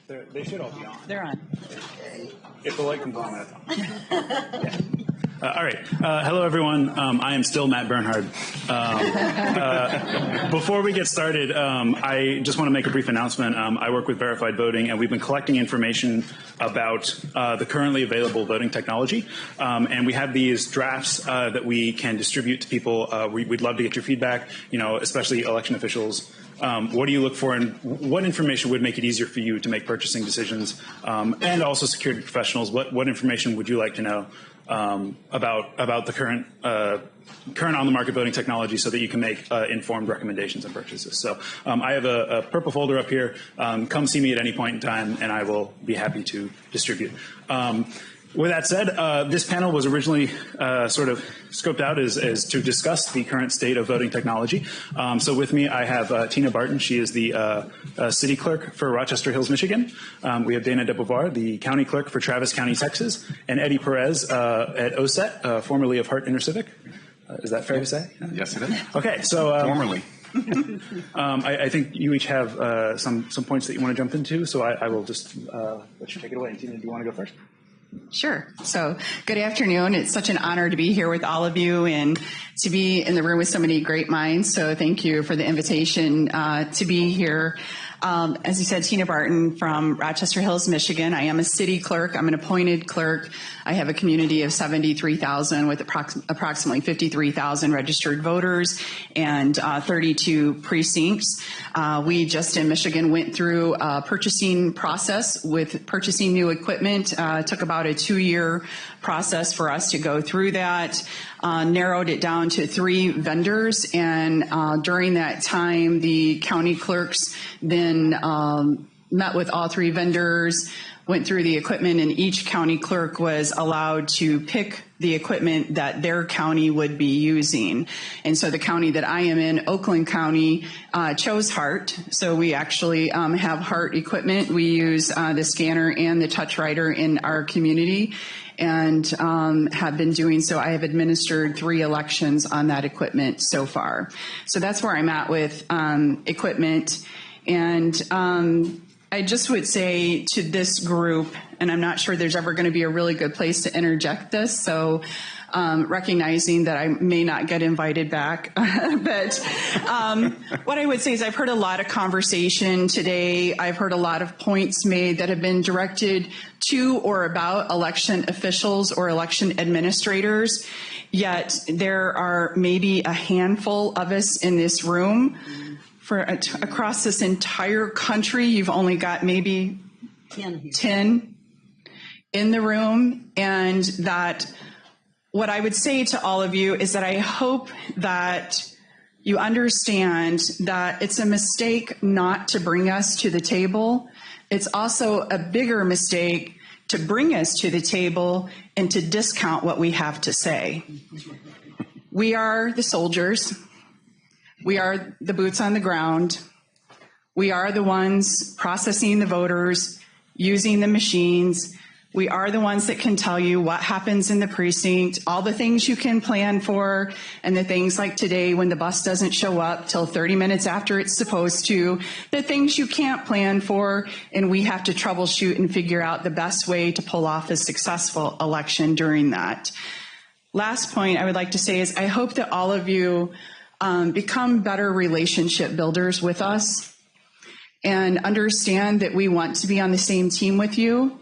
They should all be on. They're on. If the light comes on, that's on. Yeah. All right. Hello, everyone. I am still Matt Bernhard. Before we get started, I just want to make a brief announcement. I work with Verified Voting, and we've been collecting information about the currently available voting technology. And we have these drafts that we can distribute to people. We'd love to get your feedback, especially election officials. What do you look for, and what information would make it easier for you to make purchasing decisions? And also security professionals, what information would you like to know about the current on the market voting technology so that you can make informed recommendations and purchases? So I have a purple folder up here. Come see me at any point in time, and I will be happy to distribute. With that said, this panel was originally sort of scoped out as to discuss the current state of voting technology. So with me, I have Tina Barton. She is the city clerk for Rochester Hills, Michigan. We have Dana DeBovar, the county clerk for Travis County, Texas, and Eddie Perez at OSET, formerly of Hart Intercivic. Is that fair to say? Yes, it is. Okay, so formerly. I think you each have some points that you want to jump into, so I will just let you take it away. Tina, do you want to go first? Sure. So good afternoon. It's such an honor to be here with all of you and to be in the room with so many great minds. So thank you for the invitation to be here. As you said, Tina Barton from Rochester Hills, Michigan. I am a city clerk. I'm an appointed clerk. I have a community of 73,000 with approximately 53,000 registered voters and 32 precincts. We just in Michigan went through a purchasing process with purchasing new equipment. It took about a 2-year process for us to go through that. Narrowed it down to 3 vendors, and during that time, the county clerks then met with all 3 vendors, went through the equipment, and each county clerk was allowed to pick the equipment that their county would be using. And so the county that I am in, Oakland County, chose Hart. So we actually have Hart equipment. We use the scanner and the touch writer in our community, and have been doing so. I have administered 3 elections on that equipment so far. So that's where I'm at with equipment. And I just would say to this group, and I'm not sure there's ever going to be a really good place to interject this, so recognizing that I may not get invited back. But what I would say is I've heard a lot of conversation today. I've heard a lot of points made that have been directed to or about election officials or election administrators, yet there are maybe a handful of us in this room. Across this entire country, you've only got maybe 10 in the room, and that what I would say to all of you is that I hope that you understand that it's a mistake not to bring us to the table. It's also a bigger mistake to bring us to the table and to discount what we have to say. We are the soldiers. We are the boots on the ground. We are the ones processing the voters, using the machines. We are the ones that can tell you what happens in the precinct, all the things you can plan for, and the things like today when the bus doesn't show up till 30 minutes after it's supposed to, the things you can't plan for, and we have to troubleshoot and figure out the best way to pull off a successful election during that. Last point I would like to say is I hope that all of you become better relationship builders with us and understand that we want to be on the same team with you.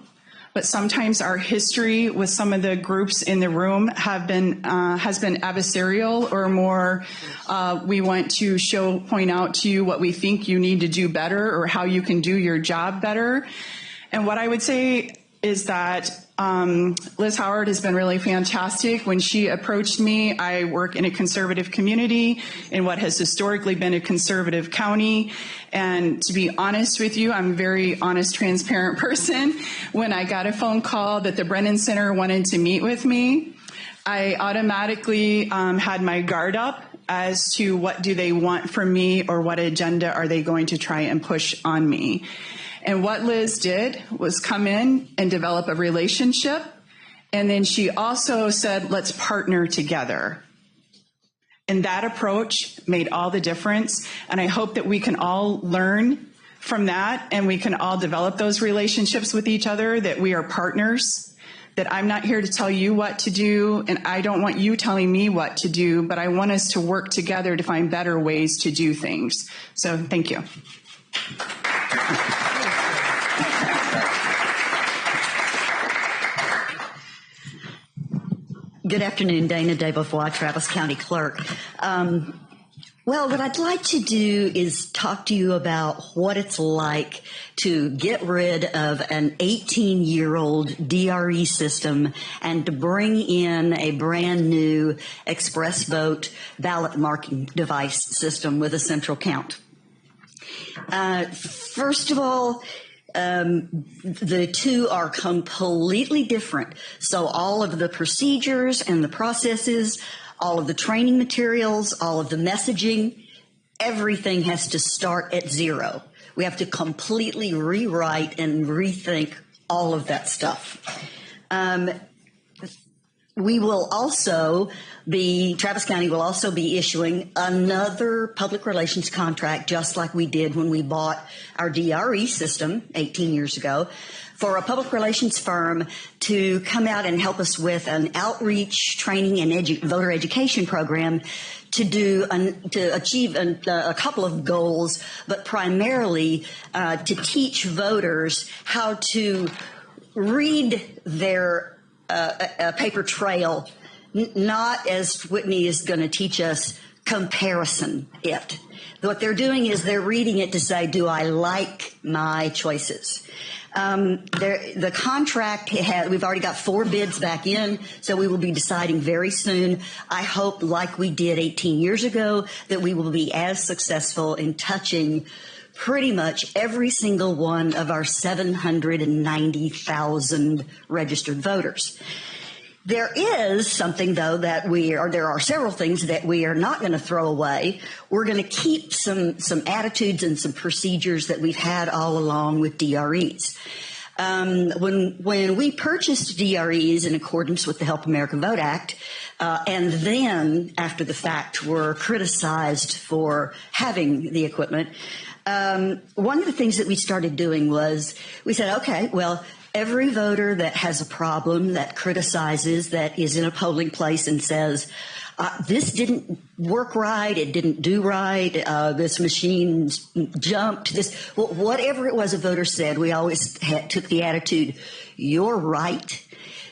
But sometimes our history with some of the groups in the room has been adversarial, or more we want to point out to you what we think you need to do better or how you can do your job better. And what I would say is that Liz Howard has been really fantastic. When she approached me, I work in a conservative community in what has historically been a conservative county. And to be honest with you, I'm a very honest, transparent person. When I got a phone call that the Brennan Center wanted to meet with me, I automatically had my guard up as to what do they want from me, or what agenda are they going to try and push on me. And what Liz did was come in and develop a relationship. And then she also said, let's partner together. And that approach made all the difference. And I hope that we can all learn from that, and we can all develop those relationships with each other, that we are partners, that I'm not here to tell you what to do, and I don't want you telling me what to do, but I want us to work together to find better ways to do things. So thank you. Good afternoon, Dana Debevois, Travis County Clerk. Well, what I'd like to do is talk to you about what it's like to get rid of an 18-year-old DRE system and to bring in a brand new express vote ballot marking device system with a central count. First of all, the two are completely different. So all of the procedures and the processes, all of the training materials, all of the messaging, everything has to start at zero. We have to completely rewrite and rethink all of that stuff. We will also be, Travis County will also be issuing another public relations contract, just like we did when we bought our DRE system 18 years ago, for a public relations firm to come out and help us with an outreach, training, and voter education program to achieve a couple of goals, but primarily to teach voters how to read their paper trail, not as Whitney is going to teach us, comparison it. What they're doing is they're reading it to say, do I like my choices? The contract, we've already got 4 bids back in, so we will be deciding very soon. I hope, like we did 18 years ago, that we will be as successful in touching pretty much every single one of our 790,000 registered voters. There is something, though, that there are several things that we are not going to throw away. We're going to keep some attitudes and some procedures that we've had all along with DREs. When we purchased DREs in accordance with the Help America Vote Act, and then after the fact were criticized for having the equipment, one of the things that we started doing was we said, okay, well, every voter that has a problem, that criticizes, that is in a polling place and says, this didn't work right, it didn't do right, this machine jumped, whatever it was a voter said, we always took the attitude, you're right,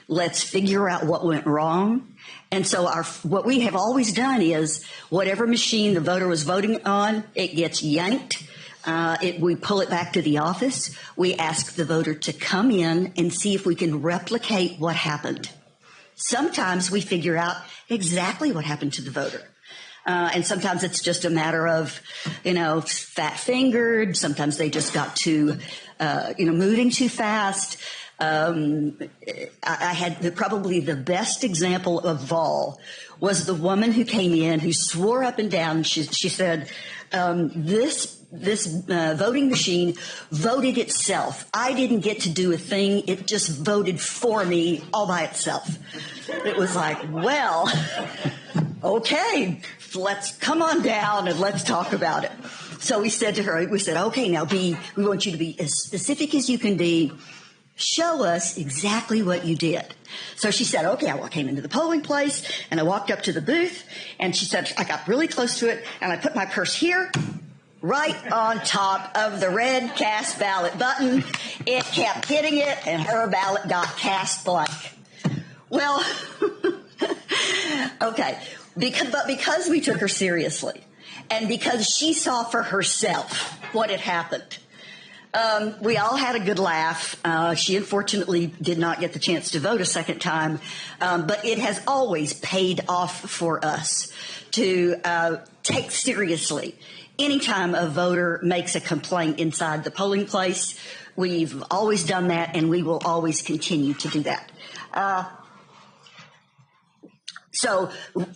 let's figure out what went wrong. And so what we have always done is whatever machine the voter was voting on, it gets yanked. We pull it back to the office. We ask the voter to come in and see if we can replicate what happened. Sometimes we figure out exactly what happened to the voter. And sometimes it's just a matter of, fat-fingered. Sometimes they just got too, moving too fast. I had probably the best example of all was the woman who came in who swore up and down. She said, this voting machine voted itself. I didn't get to do a thing. It just voted for me all by itself. It was like, well, okay, let's come on down and let's talk about it. So we said to her, okay, now we want you to be as specific as you can be. Show us exactly what you did. So she said, okay, I came into the polling place and I walked up to the booth and she said, I got really close to it and I put my purse here, right on top of the red cast ballot button. It kept hitting it and her ballot got cast blank. Well, okay, because we took her seriously and because she saw for herself what had happened, we all had a good laugh. She unfortunately did not get the chance to vote a second time, but it has always paid off for us to take seriously anytime a voter makes a complaint inside the polling place. We've always done that, and we will always continue to do that. So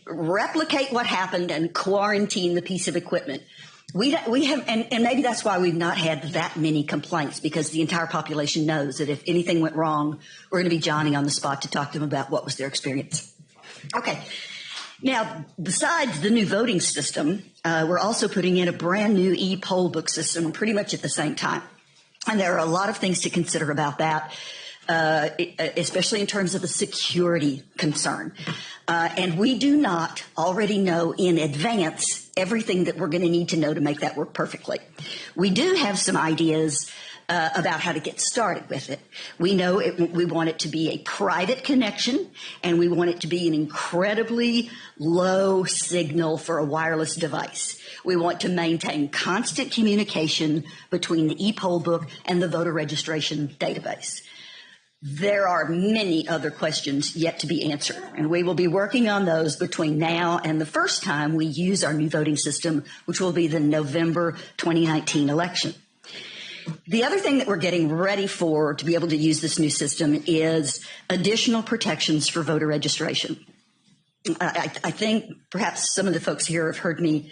replicate what happened and quarantine the piece of equipment. We have, and maybe that's why we've not had that many complaints, because the entire population knows that if anything went wrong, we're going to be Johnny on the spot to talk to them about what was their experience. Okay. Now, besides the new voting system, we're also putting in a brand new e-poll book system pretty much at the same time. And there are a lot of things to consider about that, especially in terms of the security concern. And we do not already know in advance everything that we're going to need to know to make that work perfectly. We do have some ideas about how to get started with it. We know we want it to be a private connection, and we want it to be an incredibly low signal for a wireless device. We want to maintain constant communication between the e-poll book and the voter registration database. There are many other questions yet to be answered, and we will be working on those between now and the first time we use our new voting system, which will be the November 2019 election. The other thing that we're getting ready for to be able to use this new system is additional protections for voter registration. I think perhaps some of the folks here have heard me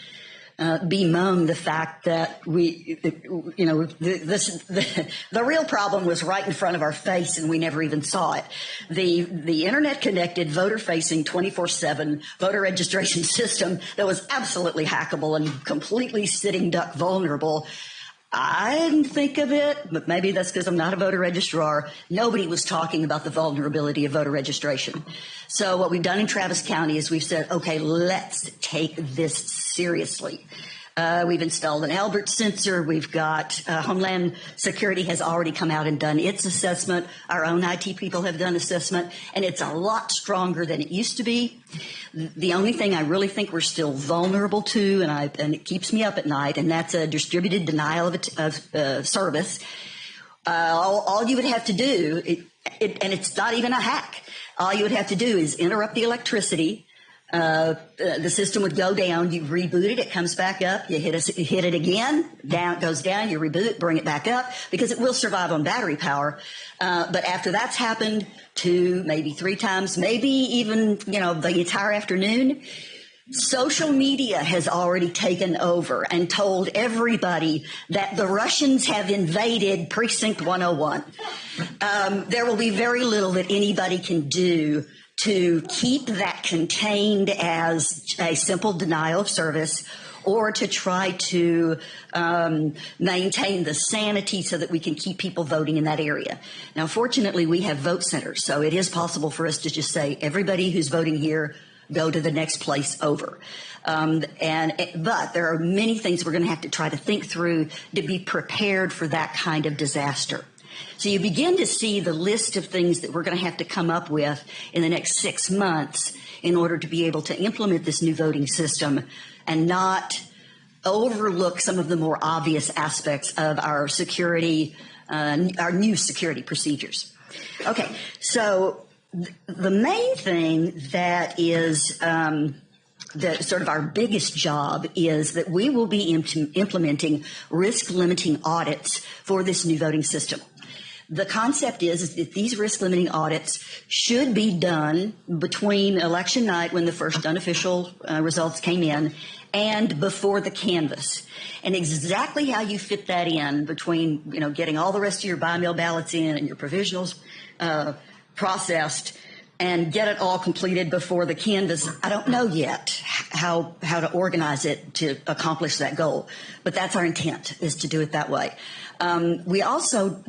bemoan the fact that the real problem was right in front of our face and we never even saw it. The internet connected voter facing 24/7 voter registration system that was absolutely hackable and completely sitting duck vulnerable. I didn't think of it, but maybe that's because I'm not a voter registrar. Nobody was talking about the vulnerability of voter registration. So what we've done in Travis County is we've said, okay, let's take this seriously. We've installed an Albert sensor. We've got Homeland Security has already come out and done its assessment. Our own IT people have done assessment, and it's a lot stronger than it used to be. The only thing I really think we're still vulnerable to, and it keeps me up at night, and that's a distributed denial of service. All you would have to do, and it's not even a hack, all you would have to do is interrupt the electricity. The system would go down, you reboot it, it comes back up, you hit it again, down, it goes down, you reboot it, bring it back up, because it will survive on battery power. But after that's happened 2, maybe 3 times, maybe even, the entire afternoon, social media has already taken over and told everybody that the Russians have invaded Precinct 101. There will be very little that anybody can do to keep that contained as a simple denial of service, or to try to maintain the sanity so that we can keep people voting in that area. Now, fortunately, we have vote centers, so it is possible for us to just say, everybody who's voting here, go to the next place over. But there are many things we're going to have to try to think through to be prepared for that kind of disaster. So you begin to see the list of things that we're going to have to come up with in the next 6 months in order to be able to implement this new voting system and not overlook some of the more obvious aspects of our security, our new security procedures. Okay, so the main thing that is sort of our biggest job is that we will be implementing risk-limiting audits for this new voting system. The concept is that these risk-limiting audits should be done between election night, when the first unofficial results came in, and before the canvass. And exactly how you fit that in between, getting all the rest of your by-mail ballots in and your provisionals processed and get it all completed before the canvass, I don't know yet how to organize it to accomplish that goal. But that's our intent, is to do it that way. We also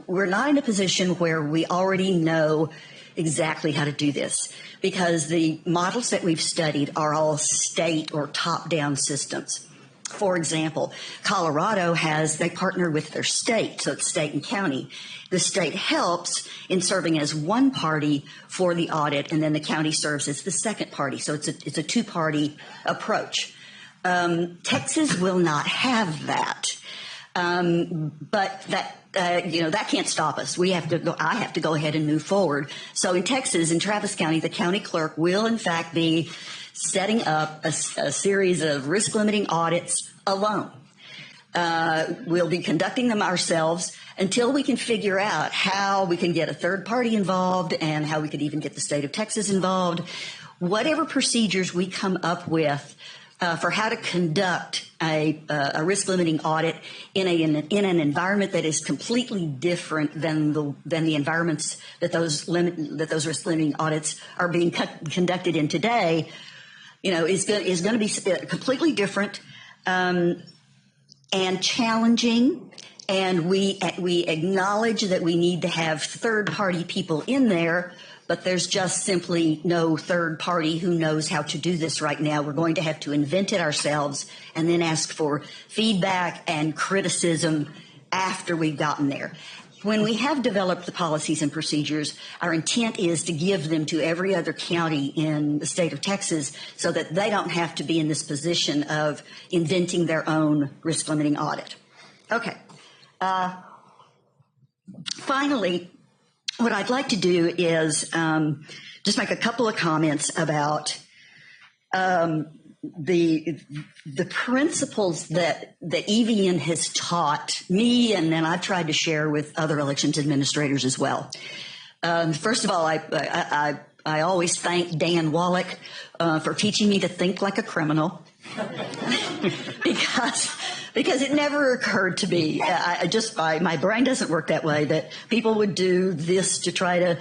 we're not in a position where we already know exactly how to do this, because the models that we've studied are all state or top-down systems. For example, Colorado they partner with their state, so it's state and county. The state helps in serving as one party for the audit, and then the county serves as the second party. So it's a two-party approach. Texas will not have that. But that can't stop us. I have to go ahead and move forward. So in Texas, in Travis County, the county clerk will in fact be setting up a series of risk limiting audits alone. We'll be conducting them ourselves until we can figure out how we can get a third party involved and how we could even get the state of Texas involved. Whatever procedures we come up with for how to conduct a risk limiting audit in an environment that is completely different than the environments that those risk limiting audits are being conducted in today, is going to be completely different and challenging. And we acknowledge that we need to have third-party people in there, but there's just simply no third party who knows how to do this right now. We're going to have to invent it ourselves and then ask for feedback and criticism after we've gotten there. When we have developed the policies and procedures, our intent is to give them to every other county in the state of Texas so that they don't have to be in this position of inventing their own risk limiting audit. Okay. Finally, what I'd like to do is just make a couple of comments about the principles that EVN has taught me, and then I've tried to share with other elections administrators as well. First of all, I always thank Dan Wallach for teaching me to think like a criminal. because it never occurred to me, my brain doesn't work that way, that people would do this to try to,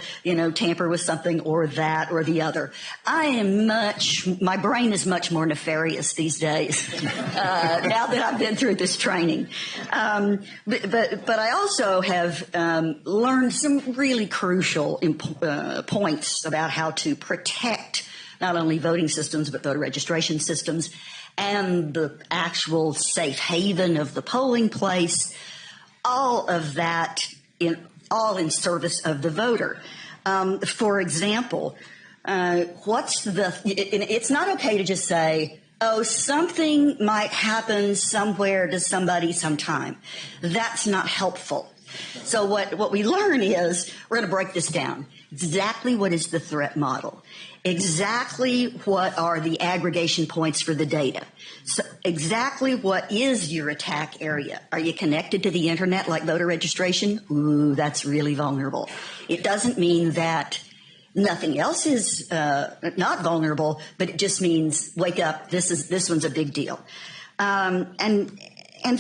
tamper with something or that or the other. My brain is much more nefarious these days, now that I've been through this training. But I also have learned some really crucial points about how to protect not only voting systems, but voter registration systems and the actual safe haven of the polling place, all of that all in service of the voter. For example, it's not okay to just say, oh, something might happen somewhere to somebody sometime. That's not helpful. So what we learn is we're going to break this down. Exactly what is the threat model? Exactly what are the aggregation points for the data? So exactly what is your attack area? Are you connected to the internet like voter registration? Ooh, that's really vulnerable. It doesn't mean that nothing else is not vulnerable, but it just means wake up. This one's a big deal. And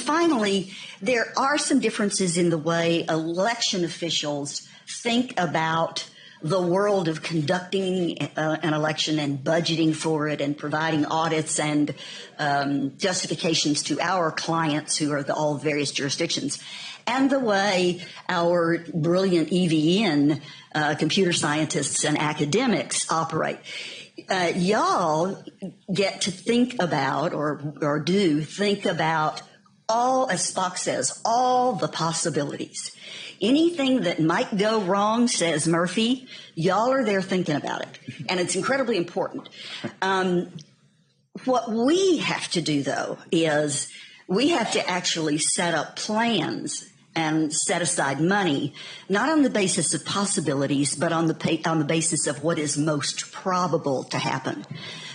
finally, there are some differences in the way election officials think about the world of conducting an election and budgeting for it and providing audits and justifications to our clients who are all various jurisdictions, and the way our brilliant EVN computer scientists and academics operate. Y'all get to think about or do think about all, as Spock says, all the possibilities. Anything that might go wrong, says Murphy, y'all are there thinking about it. And it's incredibly important. What we have to do, though, is we have to actually set up plans and set aside money, not on the basis of possibilities, but on the basis of what is most probable to happen.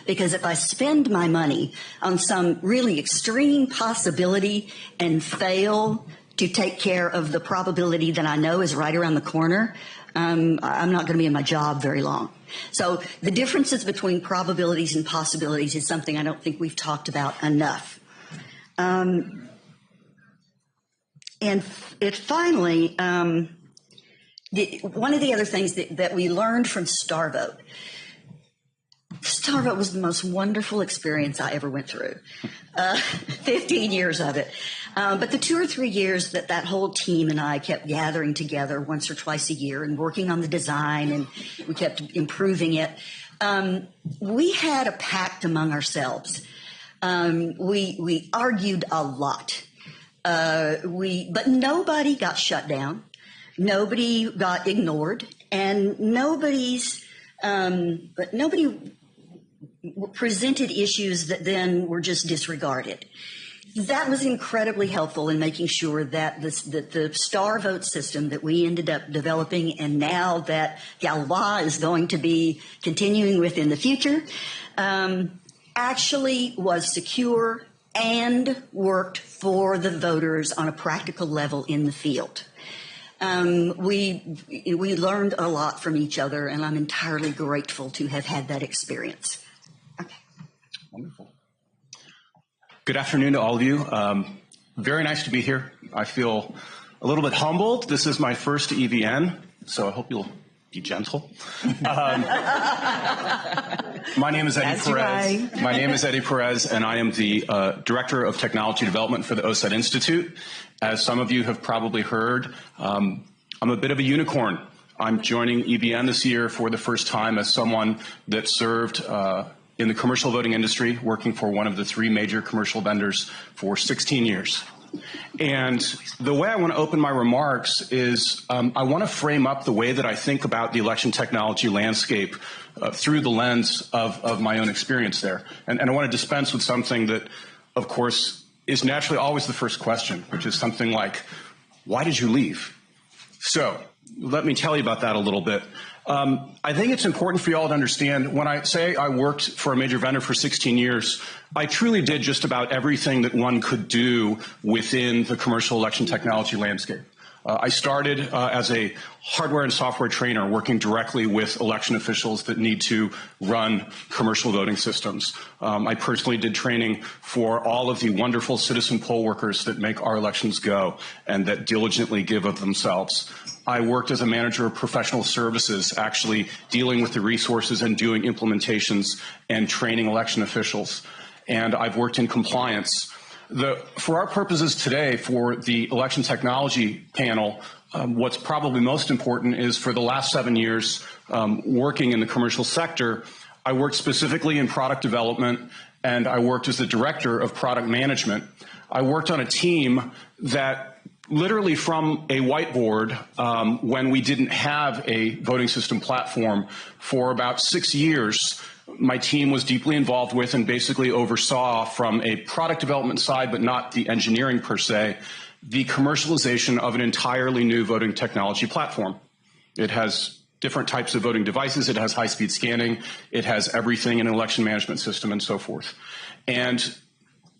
Because if I spend my money on some really extreme possibility and fail to take care of the probability that I know is right around the corner, I'm not going to be in my job very long. So the differences between probabilities and possibilities is something I don't think we've talked about enough. And finally, one of the other things that we learned from StarVote. StarVote was the most wonderful experience I ever went through. 15 years of it. But the 2 or 3 years that whole team and I kept gathering together once or twice a year and working on the design, and we kept improving it, we had a pact among ourselves. We argued a lot. But nobody got shut down. Nobody got ignored, and nobody presented issues that then were just disregarded. That was incredibly helpful in making sure that the StarVote system that we ended up developing, and now that Galois is going to be continuing with in the future, actually was secure and worked for the voters on a practical level in the field. We learned a lot from each other, and I'm entirely grateful to have had that experience. Okay. Wonderful. Good afternoon to all of you. Very nice to be here. I feel a little bit humbled. This is my first EVN, so I hope you'll be gentle. My name is Eddie Perez. My name is Eddie Perez, and I am the Director of Technology Development for the OSET Institute. As some of you have probably heard, I'm a bit of a unicorn. I'm joining EVN this year for the first time as someone that served in the commercial voting industry, working for one of the three major commercial vendors for 16 years. And the way I want to open my remarks is I want to frame up the way that I think about the election technology landscape through the lens of my own experience there. And I want to dispense with something that, of course, is naturally always the first question, which is something like, why did you leave? So let me tell you about that a little bit. I think it's important for you all to understand when I say I worked for a major vendor for 16 years, I truly did just about everything that one could do within the commercial election technology landscape. I started as a hardware and software trainer working directly with election officials that need to run commercial voting systems. I personally did training for all of the wonderful citizen poll workers that make our elections go and that diligently give of themselves. I worked as a manager of professional services, actually dealing with the resources and doing implementations and training election officials. And I've worked in compliance. For our purposes today, for the election technology panel, what's probably most important is for the last 7 years working in the commercial sector, I worked specifically in product development and I worked as the director of product management. I worked on a team that literally from a whiteboard when we didn't have a voting system platform for about 6 years. My team was deeply involved with and basically oversaw from a product development side, but not the engineering per se, the commercialization of an entirely new voting technology platform. It has different types of voting devices. It has high-speed scanning. It has everything in an election management system and so forth. And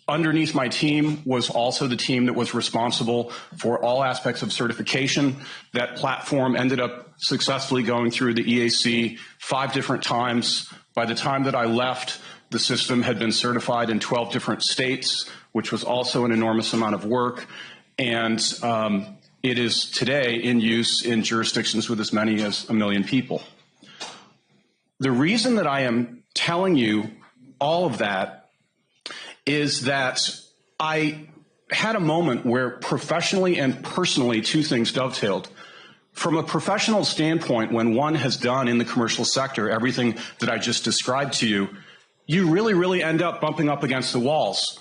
underneath my team was also the team that was responsible for all aspects of certification. That platform ended up successfully going through the EAC 5 different times. By the time that I left, the system had been certified in 12 different states, which was also an enormous amount of work. And it is today in use in jurisdictions with as many as 1 million people. The reason that I am telling you all of that is that I had a moment where professionally and personally 2 things dovetailed. From a professional standpoint, when one has done in the commercial sector everything that I just described to you, you really end up bumping up against the walls.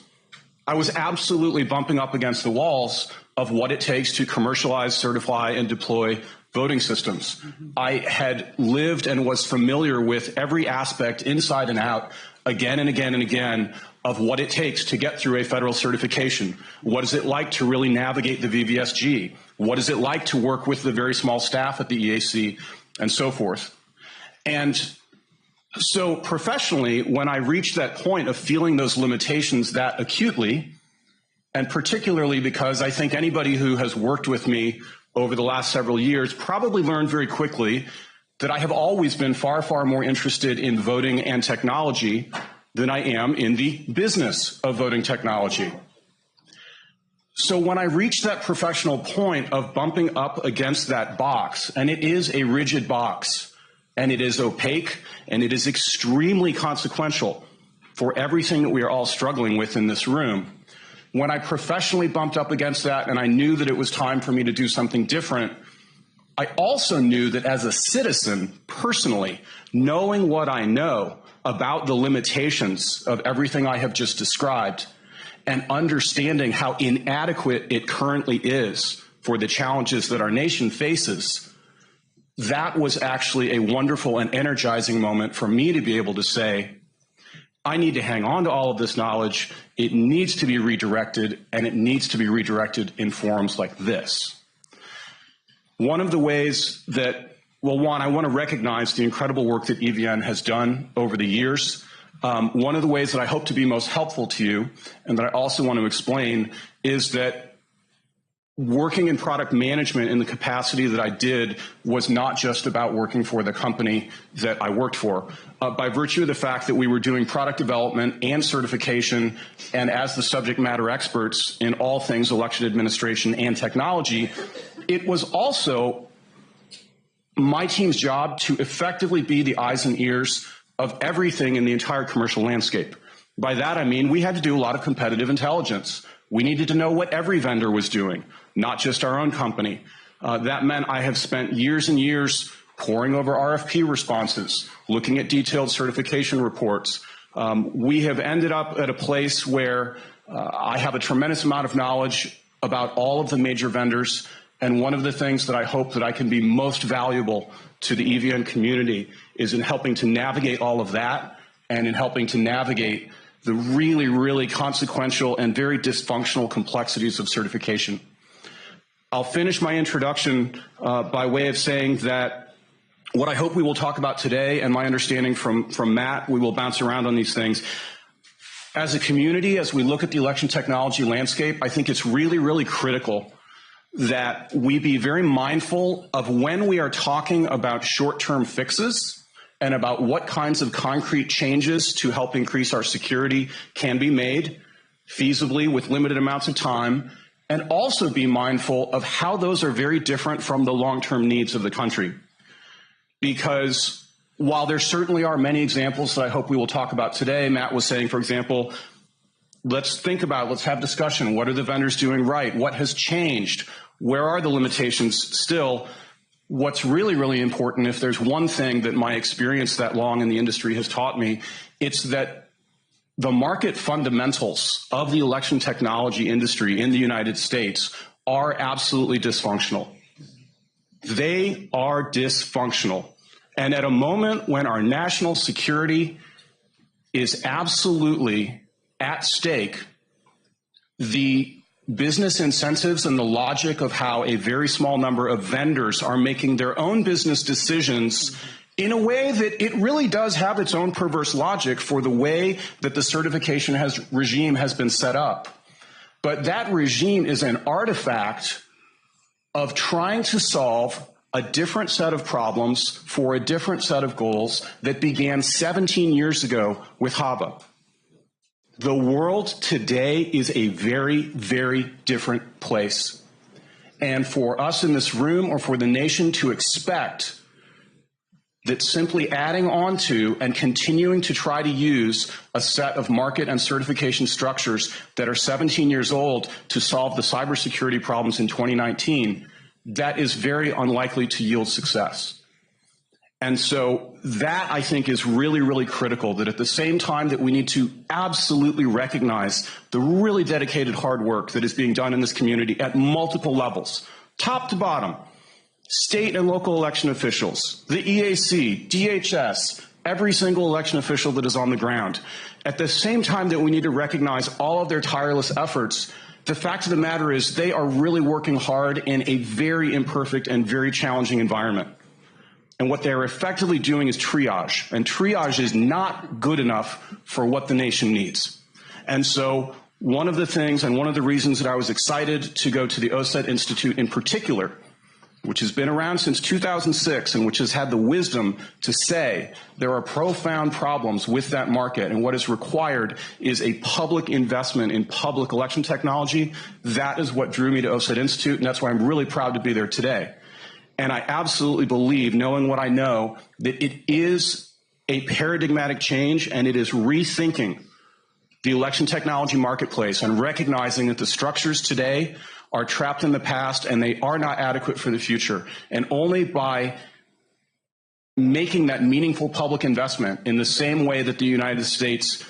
I was absolutely bumping up against the walls of what it takes to commercialize, certify, and deploy voting systems. I had lived and was familiar with every aspect inside and out again and again and again of what it takes to get through a federal certification. What is it like to really navigate the VVSG? What is it like to work with the very small staff at the EAC and so forth? And so professionally, when I reached that point of feeling those limitations that acutely, and particularly because I think anybody who has worked with me over the last several years probably learned very quickly that I have always been far more interested in voting and technology than I am in the business of voting technology. So when I reached that professional point of bumping up against that box, and it is a rigid box, and it is opaque, and it is extremely consequential for everything that we are all struggling with in this room, when I professionally bumped up against that and I knew that it was time for me to do something different, I also knew that as a citizen, personally, knowing what I know about the limitations of everything I have just described and understanding how inadequate it currently is for the challenges that our nation faces, that was actually a wonderful and energizing moment for me to be able to say, I need to hang on to all of this knowledge. It needs to be redirected, and it needs to be redirected in forums like this. One of the ways that, well, one, I want to recognize the incredible work that EVN has done over the years. One of the ways that I hope to be most helpful to you, and that I also want to explain, is that working in product management in the capacity that I did was not just about working for the company that I worked for. By virtue of the fact that we were doing product development and certification, and as the subject matter experts in all things election administration and technology, it was also my team's job to effectively be the eyes and ears of everything in the entire commercial landscape. By that I mean we had to do a lot of competitive intelligence. We needed to know what every vendor was doing, not just our own company. That meant I have spent years and years poring over RFP responses, looking at detailed certification reports. We have ended up at a place where I have a tremendous amount of knowledge about all of the major vendors. And one of the things that I hope that I can be most valuable to the EVN community is in helping to navigate all of that and in helping to navigate the really, really consequential and very dysfunctional complexities of certification. I'll finish my introduction by way of saying that what I hope we will talk about today, and my understanding from Matt, we will bounce around on these things. As a community, as we look at the election technology landscape, I think it's really, really critical that we be very mindful of when we are talking about short-term fixes and about what kinds of concrete changes to help increase our security can be made feasibly with limited amounts of time, and also be mindful of how those are very different from the long-term needs of the country. Because while there certainly are many examples that I hope we will talk about today, Matt was saying, for example, let's have discussion. What are the vendors doing right? What has changed? Where are the limitations still? What's really, really important, if there's one thing that my experience that long in the industry has taught me, it's that the market fundamentals of the election technology industry in the United States are absolutely dysfunctional. They are dysfunctional. And at a moment when our national security is absolutely at stake, the business incentives and the logic of how a very small number of vendors are making their own business decisions in a way that it really does have its own perverse logic for the way that the certification regime has been set up. But that regime is an artifact of trying to solve a different set of problems for a different set of goals that began 17 years ago with HAVA. The world today is a very, very different place. And for us in this room or for the nation to expect that simply adding on to and continuing to try to use a set of market and certification structures that are 17 years old to solve the cybersecurity problems in 2019, that is very unlikely to yield success. And so that, I think, is really, really critical, that at the same time that we need to absolutely recognize the really dedicated hard work that is being done in this community at multiple levels, top to bottom, state and local election officials, the EAC, DHS, every single election official that is on the ground. At the same time that we need to recognize all of their tireless efforts, the fact of the matter is they are really working hard in a very imperfect and very challenging environment. And what they're effectively doing is triage. And triage is not good enough for what the nation needs. And so one of the things and one of the reasons that I was excited to go to the OSET Institute in particular, which has been around since 2006 and which has had the wisdom to say there are profound problems with that market, and what is required is a public investment in public election technology. That is what drew me to OSET Institute, and that's why I'm really proud to be there today. And I absolutely believe, knowing what I know, that it is a paradigmatic change, and it is rethinking the election technology marketplace and recognizing that the structures today are trapped in the past and they are not adequate for the future. And only by making that meaningful public investment in the same way that the United States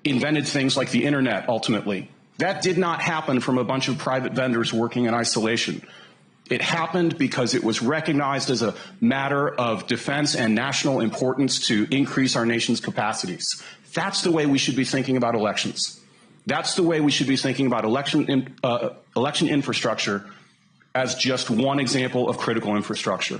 invented things like the internet ultimately. That did not happen from a bunch of private vendors working in isolation. It happened because it was recognized as a matter of defense and national importance to increase our nation's capacities. That's the way we should be thinking about elections. That's the way we should be thinking about election infrastructure as just one example of critical infrastructure.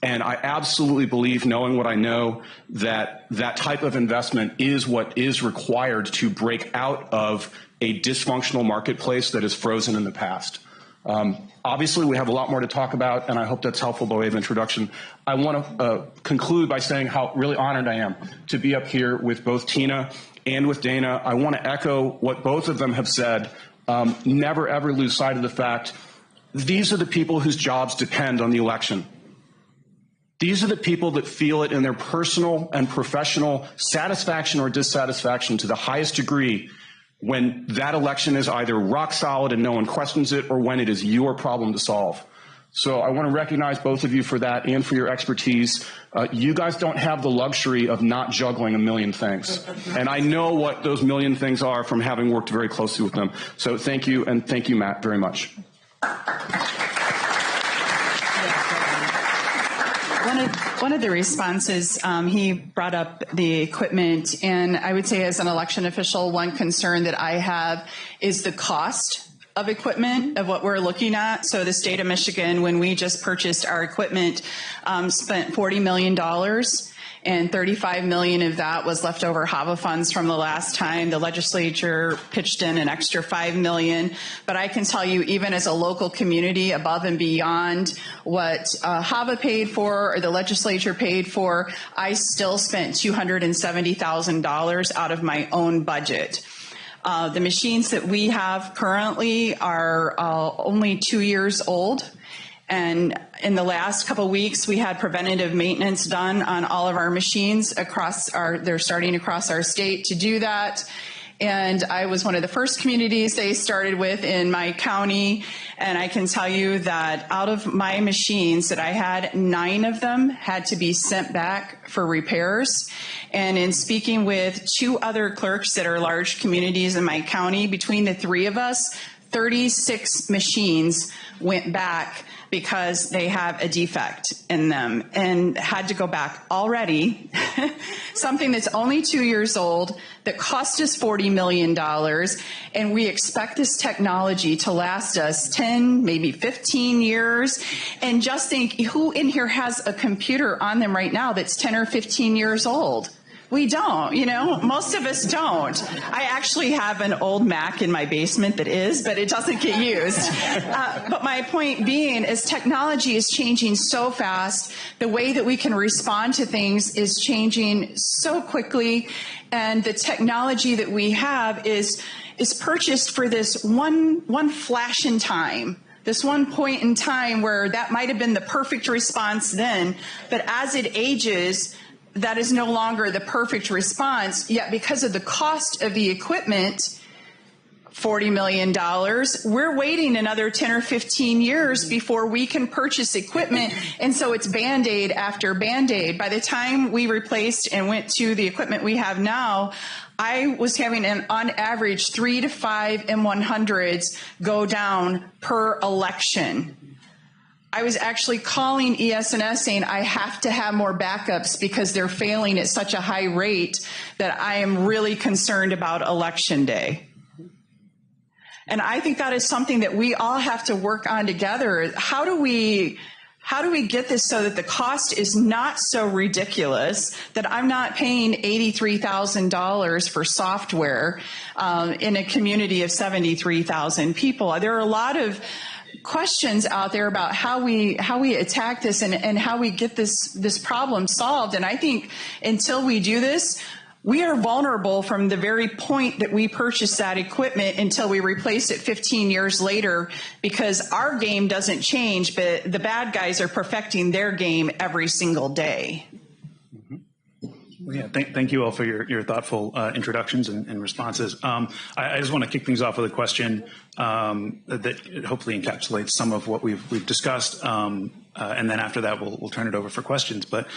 And I absolutely believe, knowing what I know, that that type of investment is what is required to break out of a dysfunctional marketplace that is frozen in the past. Obviously, we have a lot more to talk about, and I hope that's helpful by way of introduction. I want to conclude by saying how really honored I am to be up here with both Tina and with Dana. I want to echo what both of them have said. Never, ever lose sight of the fact these are the people whose jobs depend on the election. These are the people that feel it in their personal and professional satisfaction or dissatisfaction to the highest degree when that election is either rock solid and no one questions it, or when it is your problem to solve. So I want to recognize both of you for that and for your expertise. You guys don't have the luxury of not juggling a million things. And I know what those million things are from having worked very closely with them. So thank you, and thank you, Matt, very much. One of the responses, he brought up the equipment, and I would say as an election official, one concern that I have is the cost of equipment of what we're looking at. So the state of Michigan, when we just purchased our equipment, spent $40 million, and $35 million of that was leftover HAVA funds from the last time. The legislature pitched in an extra $5 million. But I can tell you, even as a local community, above and beyond what HAVA paid for or the legislature paid for, I still spent $270,000 out of my own budget. The machines that we have currently are only 2 years old. And in the last couple of weeks, we had preventative maintenance done on all of our machines they're starting across our state to do that. And I was one of the first communities they started with in my county. And I can tell you that out of my machines that I had, 9 of them had to be sent back for repairs. And in speaking with 2 other clerks that are large communities in my county, between the 3 of us, 36 machines went back because they have a defect in them and had to go back already. Something that's only 2 years old that cost us $40 million, and we expect this technology to last us 10, maybe 15 years. And just think, who in here has a computer on them right now that's 10 or 15 years old? We don't, most of us don't. I actually have an old Mac in my basement that is, but it doesn't get used. But my point being is technology is changing so fast. The way that we can respond to things is changing so quickly. And the technology that we have is purchased for this one flash in time. This one point in time where that might have been the perfect response then, but as it ages, that is no longer the perfect response, yet because of the cost of the equipment, $40 million, we're waiting another 10 or 15 years before we can purchase equipment, and so it's Band-Aid after Band-Aid. By the time we replaced and went to the equipment we have now, I was having on average 3 to 5 M100s go down per election. I was actually calling ES&S saying I have to have more backups because they're failing at such a high rate that I am really concerned about Election Day. And I think that is something that we all have to work on together. How do we get this so that the cost is not so ridiculous that I'm not paying $83,000 for software in a community of 73,000 people? There are a lot of questions out there about how we attack this and how we get this problem solved. And I think until we do this, we are vulnerable from the very point that we purchased that equipment until we replace it 15 years later, because our game doesn't change, but the bad guys are perfecting their game every single day. Well, yeah, thank you all for your thoughtful introductions and responses. I just want to kick things off with a question that hopefully encapsulates some of what we've discussed, and then after that we'll turn it over for questions. But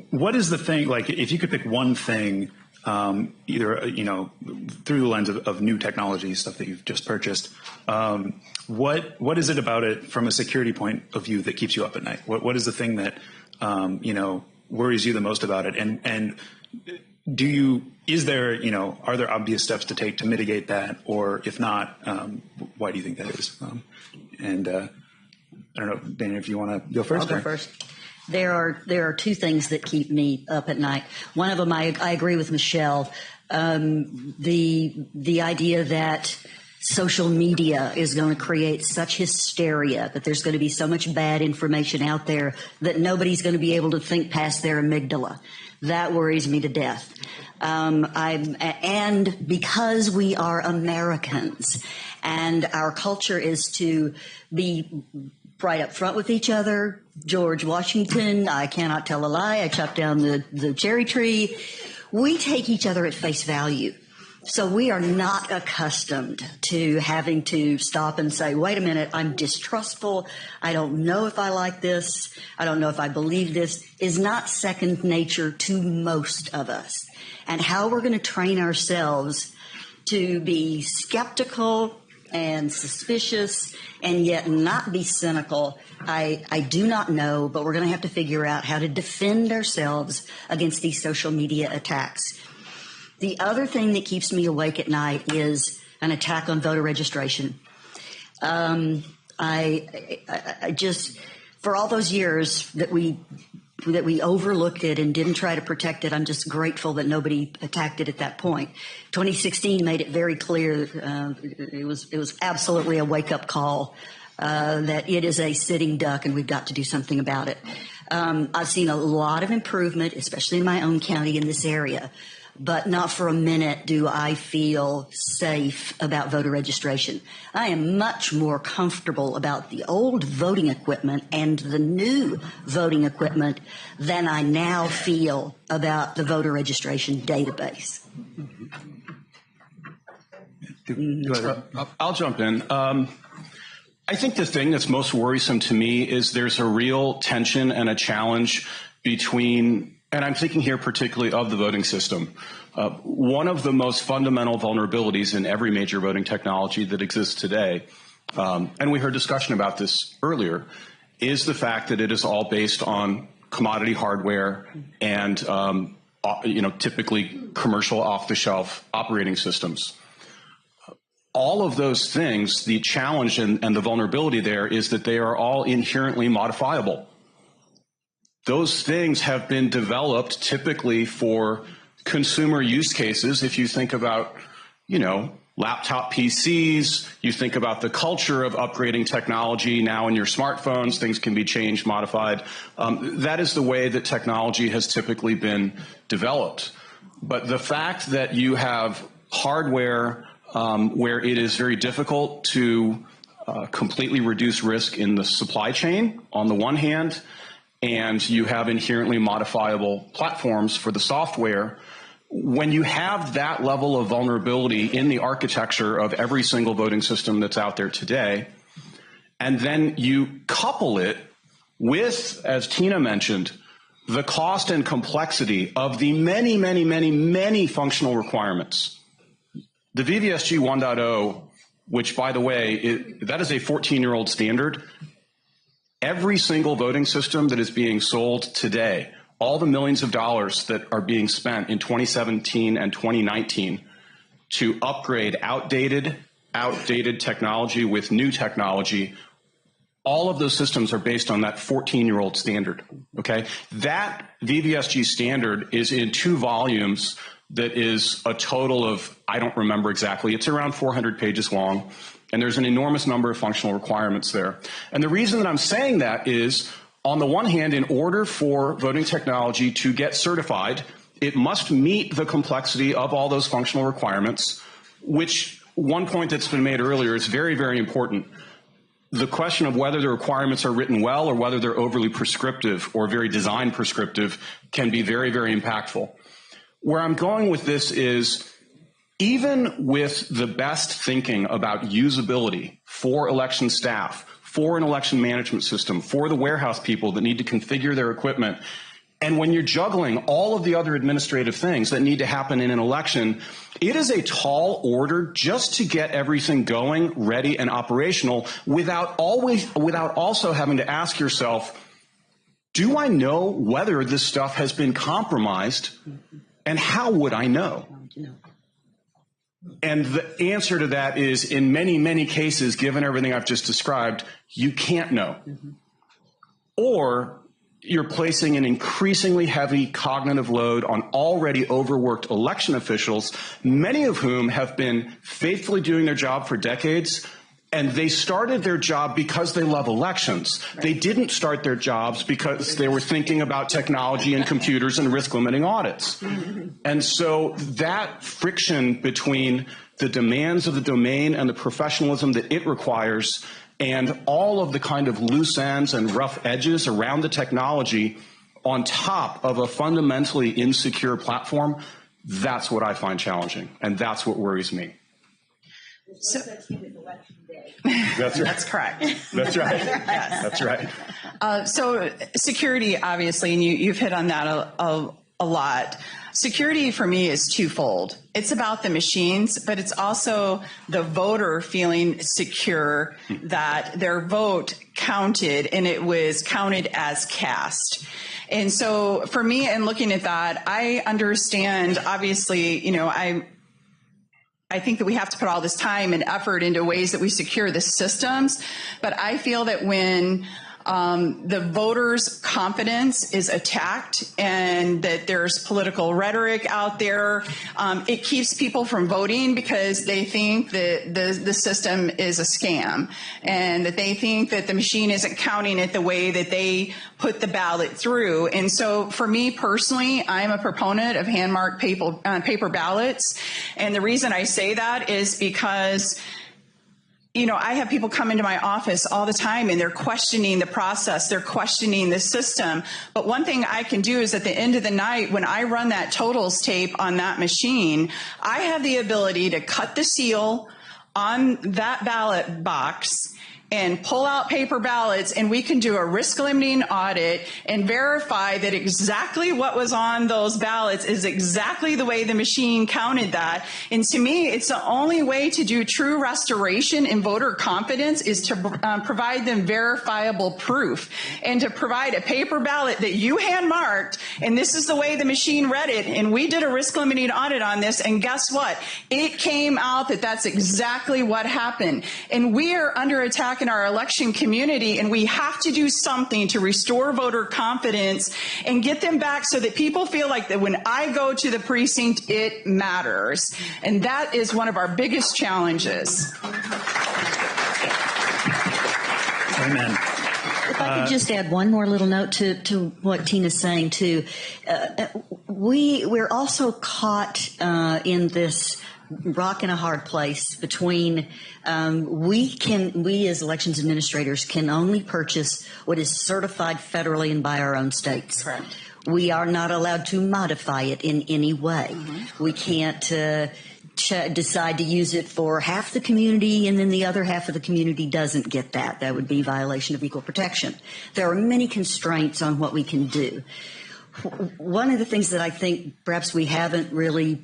what is the thing, like if you could pick one thing, either through the lens of new technology, stuff that you've just purchased, what is it about it from a security point of view that keeps you up at night? What is the thing that worries you the most about it, and are there obvious steps to take to mitigate that, or if not, why do you think that is? I don't know, Dana, if you want to go first. I'll go first. There are 2 things that keep me up at night. One of them, I agree with Michelle, the idea that social media is going to create such hysteria, that there's going to be so much bad information out there that nobody's going to be able to think past their amygdala. That worries me to death. And because we are Americans and our culture is to be right up front with each other, George Washington, I cannot tell a lie, I chopped down the cherry tree. We take each other at face value. So we are not accustomed to having to stop and say, wait a minute, I'm distrustful. I don't know if I like this. I don't know if I believe this. Is not second nature to most of us. And how we're going to train ourselves to be skeptical and suspicious and yet not be cynical, I do not know, but we're going to have to figure out how to defend ourselves against these social media attacks. The other thing that keeps me awake at night is an attack on voter registration. I just, for all those years that we overlooked it and didn't try to protect it, I'm just grateful that nobody attacked it at that point. 2016 made it very clear. It was absolutely a wake-up call that it is a sitting duck and we've got to do something about it. I've seen a lot of improvement, especially in my own county in this area. But not for a minute do I feel safe about voter registration. I am much more comfortable about the old voting equipment and the new voting equipment than I now feel about the voter registration database. I'll jump in. I think the thing that's most worrisome to me is there's a real tension and a challenge between, and I'm thinking here particularly of the voting system. One of the most fundamental vulnerabilities in every major voting technology that exists today, and we heard discussion about this earlier, is the fact that it is all based on commodity hardware and typically commercial off-the-shelf operating systems. All of those things, the challenge and the vulnerability there is that they are all inherently modifiable. Those things have been developed typically for consumer use cases. If you think about, laptop PCs, you think about the culture of upgrading technology now in your smartphones, things can be changed, modified. That is the way that technology has typically been developed. But the fact that you have hardware where it is very difficult to completely reduce risk in the supply chain on the one hand, and you have inherently modifiable platforms for the software, when you have that level of vulnerability in the architecture of every single voting system that's out there today, and then you couple it with, as Tina mentioned, the cost and complexity of the many, many, many, many functional requirements. The VVSG 1.0, which, by the way, that is a 14-year-old standard. Every single voting system that is being sold today, all the millions of dollars that are being spent in 2017 and 2019 to upgrade outdated technology with new technology, all of those systems are based on that 14-year-old standard, okay? That VVSG standard is in 2 volumes that is a total of, I don't remember exactly, it's around 400 pages long. And there's an enormous number of functional requirements there. And the reason that I'm saying that is, on the one hand, in order for voting technology to get certified, it must meet the complexity of all those functional requirements, which one point that's been made earlier is very, very important. The question of whether the requirements are written well or whether they're overly prescriptive or very design prescriptive can be very, very impactful. Where I'm going with this is, even with the best thinking about usability for election staff, for an election management system, for the warehouse people that need to configure their equipment, and when you're juggling all of the other administrative things that need to happen in an election, it is a tall order just to get everything going, ready, and operational without also having to ask yourself, do I know whether this stuff has been compromised, and how would I know? And the answer to that is, in many, many cases, given everything I've just described, you can't know. Or you're placing an increasingly heavy cognitive load on already overworked election officials, many of whom have been faithfully doing their job for decades. And they started their job because they love elections. Right. They didn't start their jobs because they were thinking about technology and computers and risk limiting audits. And so that friction between the demands of the domain and the professionalism that it requires and all of the kind of loose ends and rough edges around the technology on top of a fundamentally insecure platform, that's what I find challenging, and that's what worries me. So, that's right. That's correct. That's right. Yes. That's right. So security, obviously, and you've hit on that a lot. Security for me is twofold. It's about the machines, but it's also the voter feeling secure that their vote counted and it was counted as cast. And so for me, in looking at that, I understand, obviously, I think that we have to put all this time and effort into ways that we secure the systems. But I feel that when the voters' confidence is attacked and that there's political rhetoric out there, it keeps people from voting because they think that the system is a scam and that they think that the machine isn't counting it the way that they put the ballot through. And so for me personally, I'm a proponent of hand-marked paper ballots. And the reason I say that is because I have people come into my office all the time and they're questioning the process, they're questioning the system. But one thing I can do is at the end of the night, when I run that totals tape on that machine, I have the ability to cut the seal on that ballot box and pull out paper ballots, and we can do a risk limiting audit and verify that exactly what was on those ballots is exactly the way the machine counted that. And to me, it's the only way to do true restoration in voter confidence is to provide them verifiable proof and to provide a paper ballot that you hand marked, and this is the way the machine read it, and we did a risk limiting audit on this, and guess what? It came out that that's exactly what happened. And we are under attack in our election community, and we have to do something to restore voter confidence and get them back so that people feel like that when I go to the precinct, it matters. And that is one of our biggest challenges. Amen. If I could just add one more little note to what Tina's saying too. We're also caught in this rock in a hard place between we as elections administrators can only purchase what is certified federally and by our own states. Correct. We are not allowed to modify it in any way. Mm-hmm. We can't decide to use it for half the community and then the other half of the community doesn't get that. That would be violation of equal protection. There are many constraints on what we can do. One of the things that I think perhaps we haven't really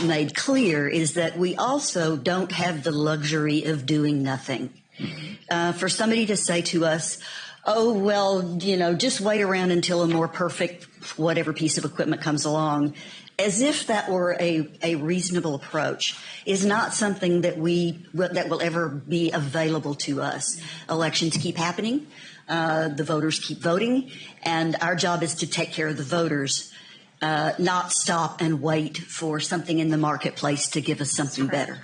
made clear is that we also don't have the luxury of doing nothing. For somebody to say to us, oh, well, just wait around until a more perfect whatever piece of equipment comes along, as if that were a reasonable approach, is not something that will ever be available to us. Elections keep happening. The voters keep voting, and our job is to take care of the voters, not stop and wait for something in the marketplace to give us something better.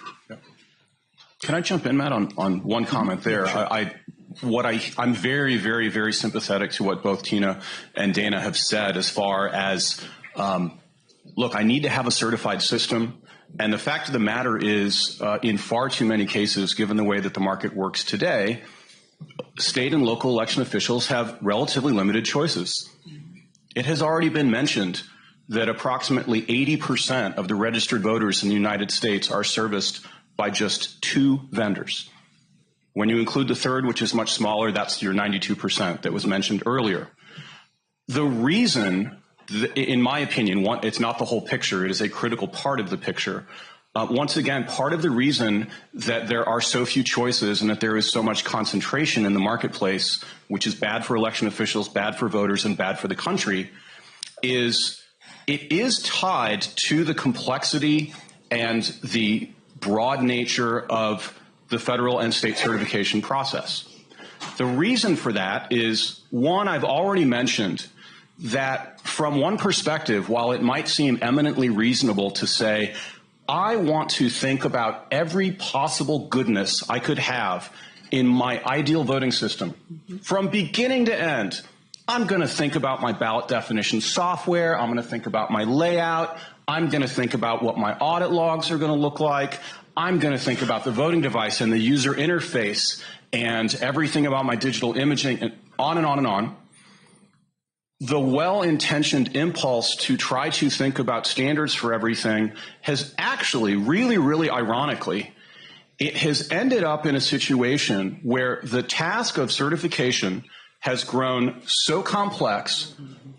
Can I jump in, Matt, on one comment there? I'm very, very, very sympathetic to what both Tina and Dana have said as far as, look, I need to have a certified system. And the fact of the matter is, in far too many cases, given the way that the market works today, state and local election officials have relatively limited choices. It has already been mentioned that approximately 80% of the registered voters in the United States are serviced by just 2 vendors. When you include the third, which is much smaller, that's your 92% that was mentioned earlier. The reason, in my opinion, it's not the whole picture, it is a critical part of the picture. Once again, part of the reason that there are so few choices and that there is so much concentration in the marketplace, which is bad for election officials, bad for voters, and bad for the country, is it is tied to the complexity and the broad nature of the federal and state certification process. The reason for that is, one, I've already mentioned that from one perspective, while it might seem eminently reasonable to say, I want to think about every possible goodness I could have in my ideal voting system, from beginning to end, I'm going to think about my ballot definition software, I'm going to think about my layout, I'm going to think about what my audit logs are going to look like, I'm going to think about the voting device and the user interface and everything about my digital imaging, and on and on and on. The well-intentioned impulse to try to think about standards for everything has actually, really ironically, it has ended up in a situation where the task of certification has grown so complex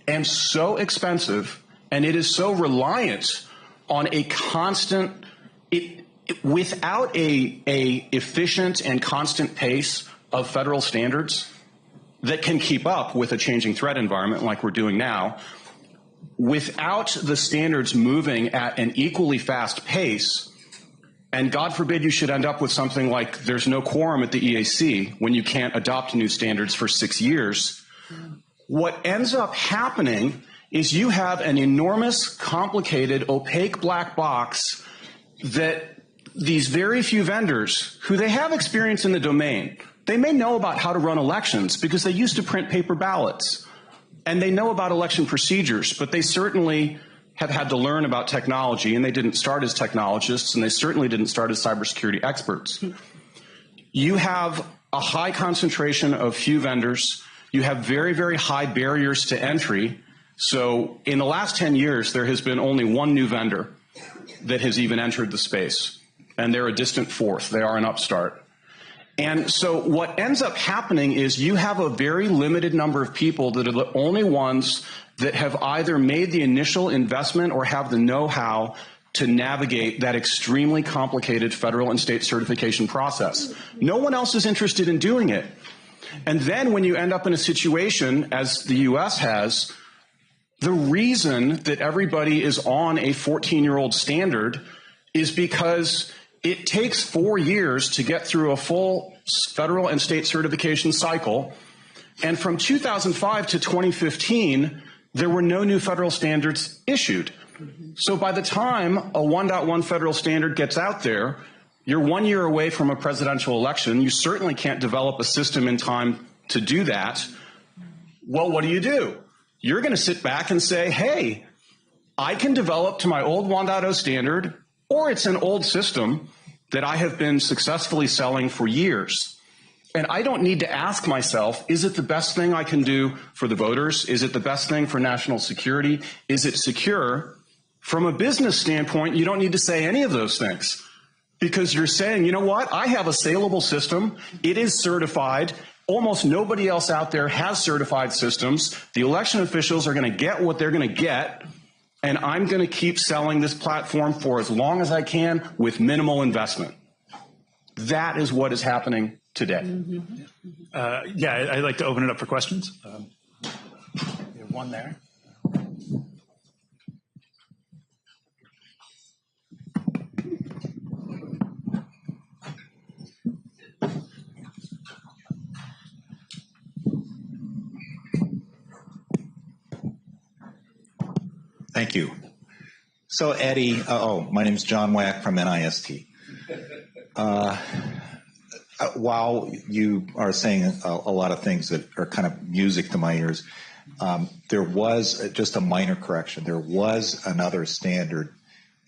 and so expensive, and it is so reliant on a constant, without a efficient and constant pace of federal standards that can keep up with a changing threat environment like we're doing now, without the standards moving at an equally fast pace, and God forbid you should end up with something like there's no quorum at the EAC when you can't adopt new standards for 6 years, what ends up happening is you have an enormous, complicated, opaque black box that these very few vendors who they have experience in the domain, they may know about how to run elections because they used to print paper ballots, and they know about election procedures, but they certainly have had to learn about technology, and they didn't start as technologists, and they certainly didn't start as cybersecurity experts. You have a high concentration of few vendors. You have very high barriers to entry. So in the last 10 years, there has been only one new vendor that has even entered the space, and they're a distant fourth. They are an upstart. And so what ends up happening is you have a very limited number of people that are the only ones that have either made the initial investment or have the know-how to navigate that extremely complicated federal and state certification process. No one else is interested in doing it. And then when you end up in a situation, as the US has, the reason that everybody is on a 14-year-old standard is because it takes 4 years to get through a full federal and state certification cycle. And from 2005 to 2015, there were no new federal standards issued. So by the time a 1.1 federal standard gets out there, you're 1 year away from a presidential election. You certainly can't develop a system in time to do that. Well, what do? You're going to sit back and say, hey, I can develop to my old 1.0 standard, or it's an old system that I have been successfully selling for years. And I don't need to ask myself, is it the best thing I can do for the voters? Is it the best thing for national security? Is it secure? From a business standpoint, you don't need to say any of those things, because you're saying, you know what? I have a saleable system. It is certified. Almost nobody else out there has certified systems. The election officials are going to get what they're going to get, and I'm going to keep selling this platform for as long as I can with minimal investment. That is what is happening today. Yeah, I'd like to open it up for questions. We have one there. Thank you. So, Eddie, my name is John Wack from NIST. While you are saying a lot of things that are kind of music to my ears, there was just a minor correction. There was another standard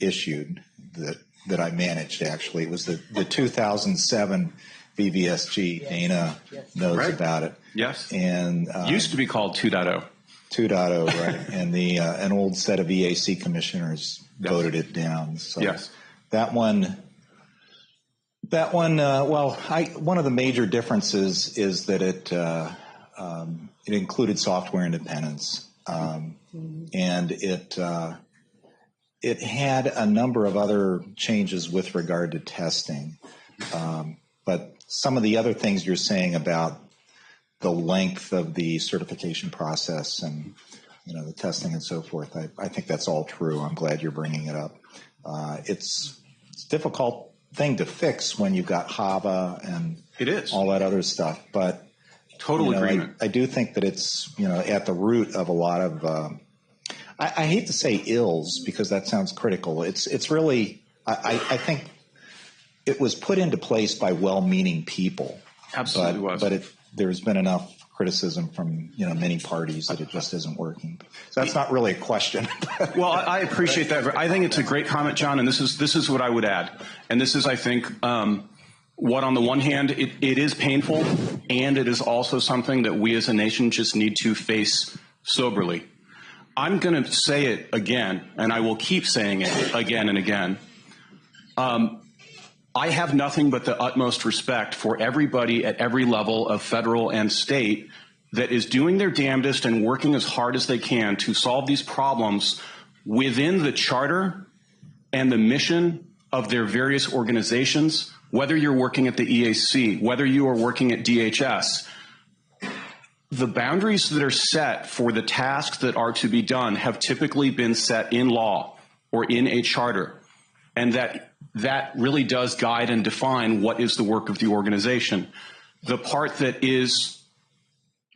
issued that I managed, actually. It was the 2007 VVSG. Dana knows about it. Yes. And used to be called 2.0. 2.0, right? And an old set of EAC commissioners voted it down. So yes. That one. One of the major differences is that it included software independence, and it had a number of other changes with regard to testing. But some of the other things you're saying about the length of the certification process and the testing and so forth, I think that's all true. I'm glad you're bringing it up. It's a difficult thing to fix when you've got HAVA and it is all that other stuff. But Total agreement. I do think that it's, at the root of a lot of, I hate to say ills because that sounds critical. It's really, I think it was put into place by well-meaning people. Absolutely was. But there's been enough criticism from many parties that it just isn't working. So that's not really a question. Well, I appreciate that. I think it's a great comment, John, and this is what I would add. And this is, I think, what on the one hand, it is painful, and it is also something that we as a nation just need to face soberly. I'm going to say it again, and I will keep saying it again and again. I have nothing but the utmost respect for everybody at every level of federal and state that is doing their damnedest and working as hard as they can to solve these problems within the charter and the mission of their various organizations, whether you're working at the EAC, whether you are working at DHS. The boundaries that are set for the tasks that are to be done have typically been set in law or in a charter, and that really does guide and define what is the work of the organization. The part that is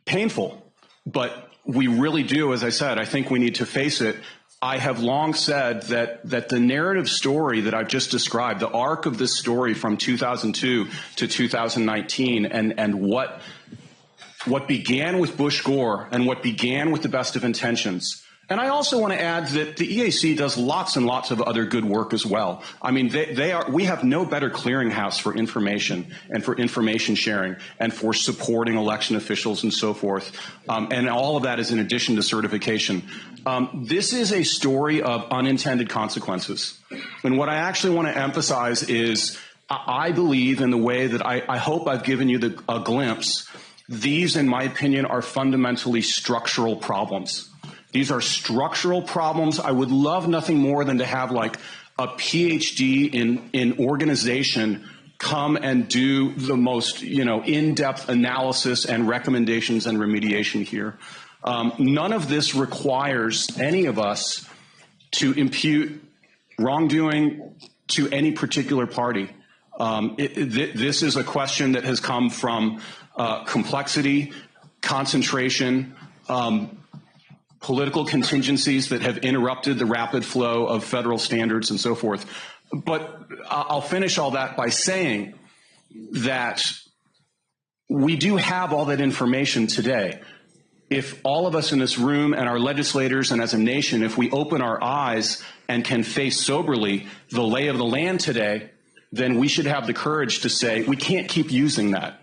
painful, but we really do, as I said, I think we need to face it. I have long said that the narrative story that I've just described, the arc of this story from 2002 to 2019, and what began with Bush Gore and what began with the best of intentions. And I also want to add that the EAC does lots and lots of other good work as well. I mean, we have no better clearinghouse for information and for information sharing and for supporting election officials and so forth. And all of that is in addition to certification. This is a story of unintended consequences. And what I actually want to emphasize is I believe in the way that I hope I've given you a glimpse. These, in my opinion, are fundamentally structural problems. These are structural problems. I would love nothing more than to have like a PhD in organization come and do the most, in-depth analysis and recommendations and remediation here. None of this requires any of us to impute wrongdoing to any particular party. This is a question that has come from complexity, concentration, political contingencies that have interrupted the rapid flow of federal standards and so forth. But I'll finish all that by saying that we do have all that information today. If all of us in this room and our legislators and as a nation, if we open our eyes and can face soberly the lay of the land today, then we should have the courage to say we can't keep using that.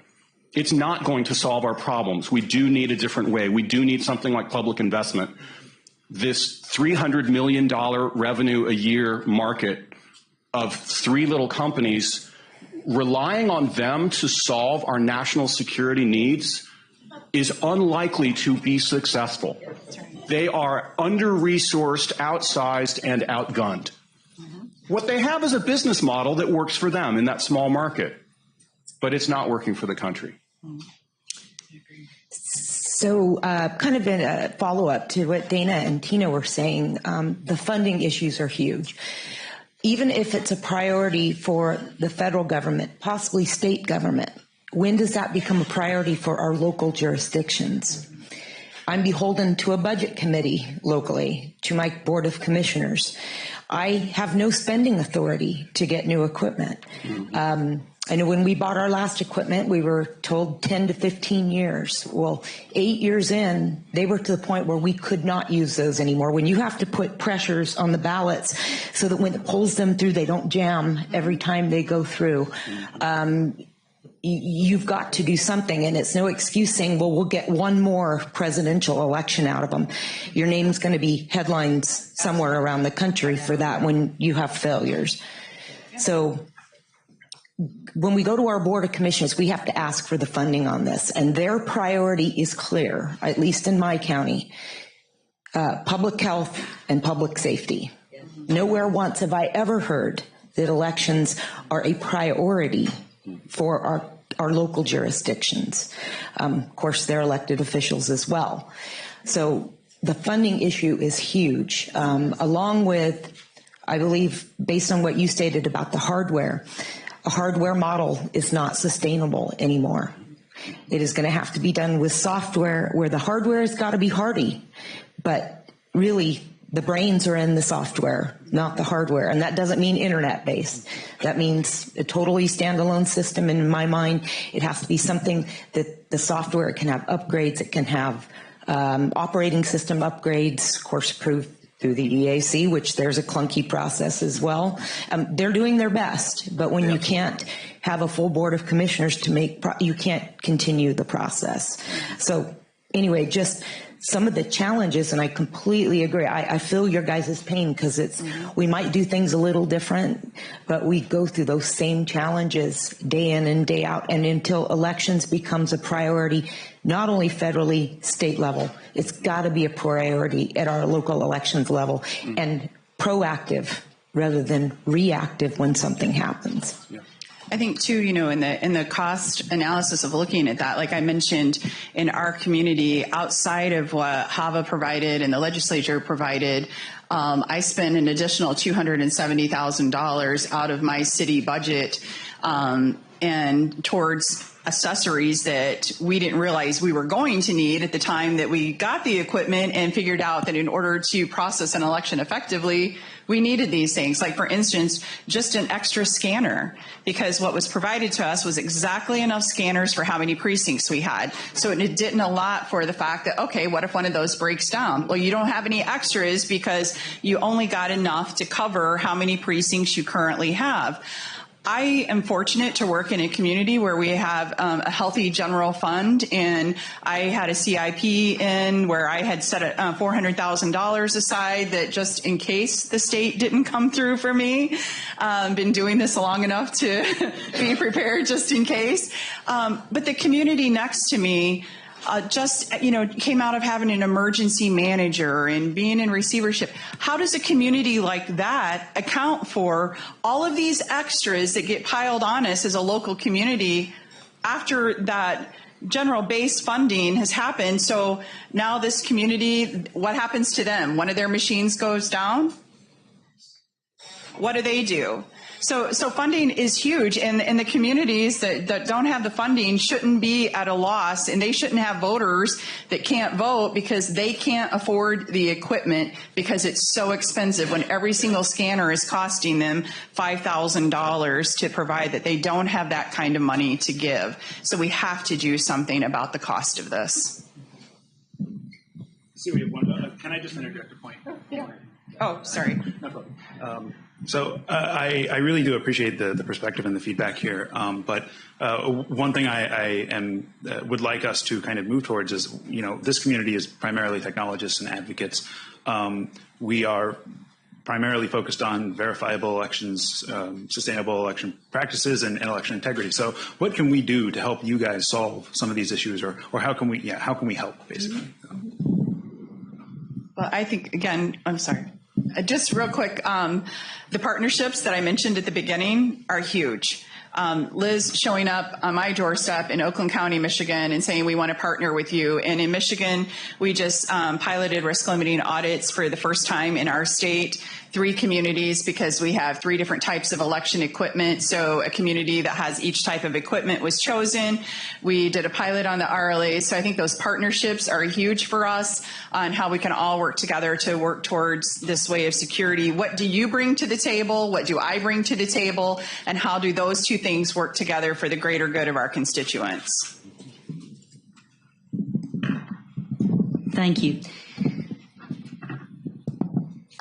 It's not going to solve our problems. We do need a different way. We do need something like public investment. This $300 million revenue a year market of three little companies, relying on them to solve our national security needs is unlikely to be successful. They are under-resourced, outsized, and outgunned. What they have is a business model that works for them in that small market, but it's not working for the country. So kind of in a follow-up to what Dana and Tina were saying, the funding issues are huge. Even if it's a priority for the federal government, possibly state government, when does that become a priority for our local jurisdictions? I'm beholden to a budget committee locally, to my board of commissioners. I have no spending authority to get new equipment. I know when we bought our last equipment, we were told 10 to 15 years. Well, 8 years in, they were to the point where we could not use those anymore. When you have to put pressures on the ballots so that when it pulls them through, they don't jam every time they go through. You've got to do something, and it's no excuse saying, well, we'll get one more presidential election out of them. Your name's going to be headlines somewhere around the country for that when you have failures. So when we go to our Board of Commissioners, we have to ask for the funding on this, and their priority is clear, at least in my county, public health and public safety. Nowhere once have I ever heard that elections are a priority for our local jurisdictions. Of course, they're elected officials as well. So the funding issue is huge, along with, I believe, based on what you stated about the hardware, a hardware model is not sustainable anymore. It is going to have to be done with software where the hardware has got to be hardy, but really the brains are in the software, not the hardware. And that doesn't mean internet-based. That means a totally standalone system. In my mind, it has to be something that the software can have upgrades. It can have operating system upgrades, of course, approved through the EAC, which there's a clunky process as well. They're doing their best, but when you can't have a full board of commissioners to make, you can't continue the process. So anyway, just some of the challenges, and I completely agree. I feel your guys' pain because it's, we might do things a little different, but we go through those same challenges day in and day out. And until elections becomes a priority, not only federally, state level, it's got to be a priority at our local elections level and proactive rather than reactive when something happens. Yeah. I think too, you know, in the cost analysis of looking at that, like I mentioned, in our community, outside of what HAVA provided and the legislature provided, I spent an additional $270,000 out of my city budget and towards accessories that we didn't realize we were going to need at the time that we got the equipment, and figured out that in order to process an election effectively, we needed these things. Like, for instance, just an extra scanner, because what was provided to us was exactly enough scanners for how many precincts we had. So it didn't allot for the fact that, okay, what if one of those breaks down? Well, you don't have any extras because you only got enough to cover how many precincts you currently have. I am fortunate to work in a community where we have a healthy general fund, and I had a CIP in where I had set $400,000 aside that just in case the state didn't come through for me. Been doing this long enough to be prepared just in case. But the community next to me just, you know, came out of having an emergency manager and being in receivership. How does a community like that account for all of these extras that get piled on us as a local community after that general base funding has happened? So now this community, what happens to them? One of their machines goes down. What do? So funding is huge, and the communities that don't have the funding shouldn't be at a loss, and they shouldn't have voters that can't vote because they can't afford the equipment because it's so expensive when every single scanner is costing them $5,000 to provide, that they don't have that kind of money to give. So we have to do something about the cost of this. See, we have one. Can I just interject a point? Yeah. Oh, sorry. No problem. So I really do appreciate the perspective and the feedback here. But one thing I would like us to kind of move towards is, you know, this community is primarily technologists and advocates. We are primarily focused on verifiable elections, sustainable election practices, and election integrity. So what can we do to help you guys solve some of these issues, or how can we help, basically? Well, I think, again, I'm sorry. Just real quick, the partnerships that I mentioned at the beginning are huge. Liz showing up on my doorstep in Oakland County, Michigan, and saying we want to partner with you. And in Michigan, we just piloted risk limiting audits for the first time in our state. 3 communities, because we have 3 different types of election equipment. So a community that has each type of equipment was chosen. We did a pilot on the RLA. So I think those partnerships are huge for us on how we can all work together to work towards this way of security. What do you bring to the table? What do I bring to the table? And how do those 2 things work together for the greater good of our constituents? Thank you.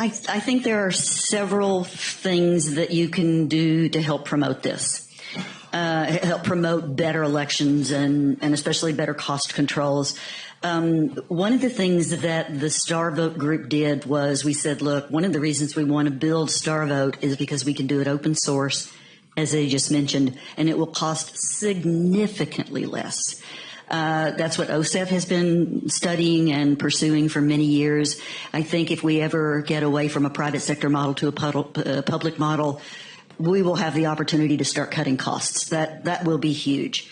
I think there are several things that you can do to help promote this, help promote better elections and especially better cost controls. One of the things that the Star Vote group did was we said, look, one of the reasons we want to build Star Vote is because we can do it open source, as they just mentioned, and it will cost significantly less. That's what OSEF has been studying and pursuing for many years. I think if we ever get away from a private sector model to a public model, we will have the opportunity to start cutting costs. That will be huge.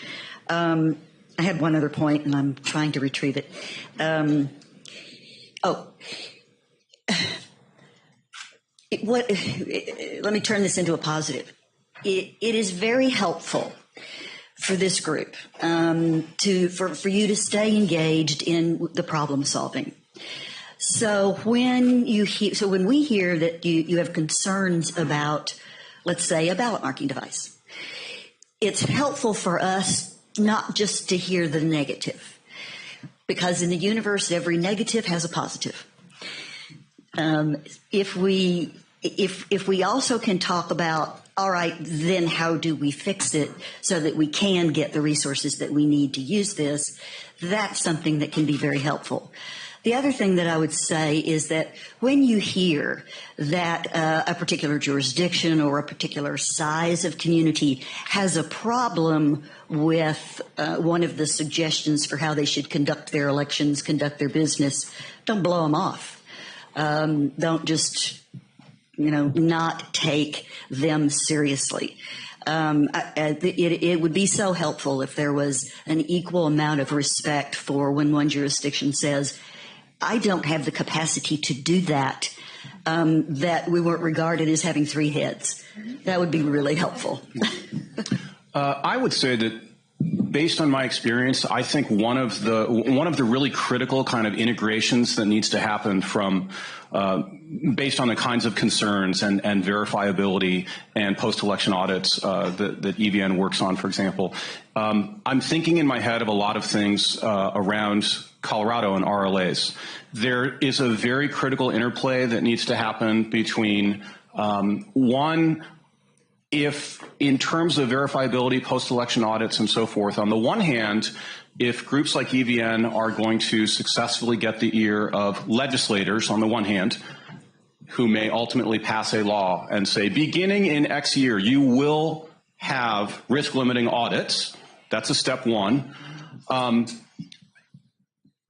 I had one other point, and I'm trying to retrieve it. Let me turn this into a positive. It is very helpful for this group for you to stay engaged in the problem solving. So when we hear that you have concerns about, let's say, a ballot marking device, it's helpful for us not just to hear the negative, because in the universe, every negative has a positive. If we also can talk about, all right, then how do we fix it so that we can get the resources that we need to use this, that's something that can be very helpful. The other thing that I would say is that when you hear that a particular jurisdiction or a particular size of community has a problem with one of the suggestions for how they should conduct their elections, conduct their business, don't blow them off. Don't just, not take them seriously. It would be so helpful if there was an equal amount of respect for when one jurisdiction says, I don't have the capacity to do that, that we weren't regarded as having three heads. That would be really helpful. I would say that based on my experience, I think one of the really critical kind of integrations that needs to happen from based on the kinds of concerns and verifiability and post-election audits that EVN works on, for example. I'm thinking in my head of a lot of things around Colorado and RLAs. There is a very critical interplay that needs to happen between one, if in terms of verifiability, post-election audits and so forth, on the one hand, if groups like EVN are going to successfully get the ear of legislators on the one hand, who may ultimately pass a law and say, beginning in X year, you will have risk limiting audits. That's a step one.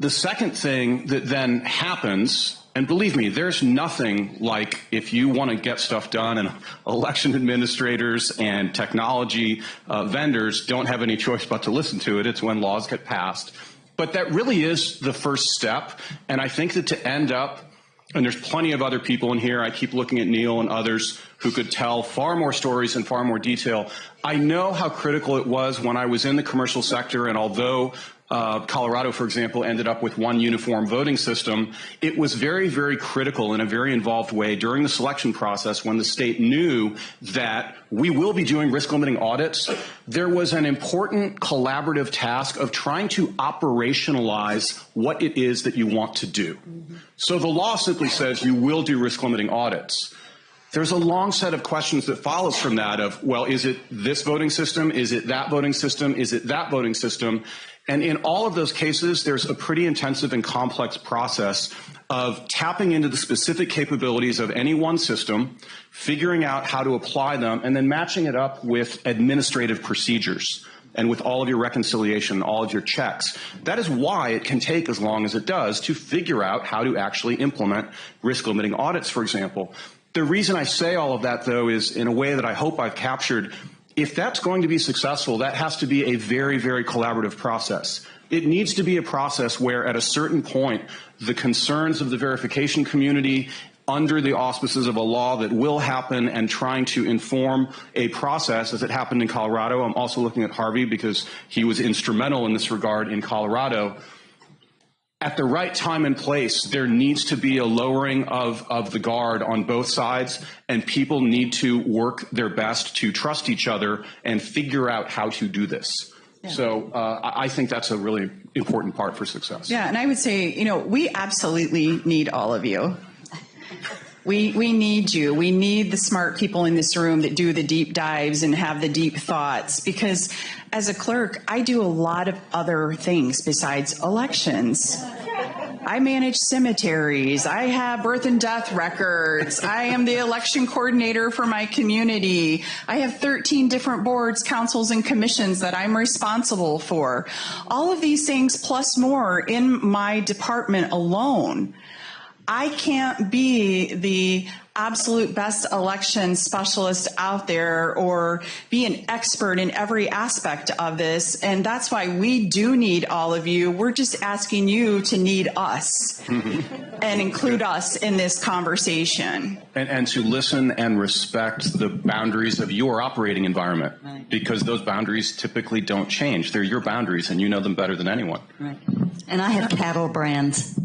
The second thing that then happens, and believe me, there's nothing like if you want to get stuff done and election administrators and technology vendors don't have any choice but to listen to it. It's when laws get passed. But that really is the first step. And I think that to end up, and there's plenty of other people in here, I keep looking at Neil and others who could tell far more stories in far more detail. I know how critical it was when I was in the commercial sector, and although Colorado, for example, ended up with one uniform voting system, it was very, very critical in a very involved way during the selection process when the state knew that we will be doing risk limiting audits. There was an important collaborative task of trying to operationalize what it is that you want to do. Mm-hmm. So the law simply says you will do risk limiting audits. There's a long set of questions that follows from that of, well, is it this voting system? Is it that voting system? Is it that voting system? And in all of those cases, there's a pretty intensive and complex process of tapping into the specific capabilities of any one system, figuring out how to apply them, and then matching it up with administrative procedures and with all of your reconciliation, all of your checks. That is why it can take as long as it does to figure out how to actually implement risk-limiting audits, for example. The reason I say all of that, though, is in a way that I hope I've captured. If that's going to be successful, that has to be a very, very collaborative process. It needs to be a process where at a certain point, the concerns of the verification community under the auspices of a law that will happen and trying to inform a process as it happened in Colorado. I'm also looking at Harvey because he was instrumental in this regard in Colorado. At the right time and place, there needs to be a lowering of the guard on both sides, and people need to work their best to trust each other and figure out how to do this. Yeah. So I think that's a really important part for success. Yeah, and I would say, we absolutely need all of you. We need you. We need the smart people in this room that do the deep dives and have the deep thoughts, because as a clerk, I do a lot of other things besides elections. I manage cemeteries. I have birth and death records. I am the election coordinator for my community. I have 13 different boards, councils, and commissions that I'm responsible for. All of these things plus more in my department alone. I can't be the absolute best election specialist out there or be an expert in every aspect of this. And that's why we do need all of you. We're just asking you to need us and include us in this conversation. And to listen and respect the boundaries of your operating environment, right, because those boundaries typically don't change. They're your boundaries, and you know them better than anyone. Right. And I have cattle brands.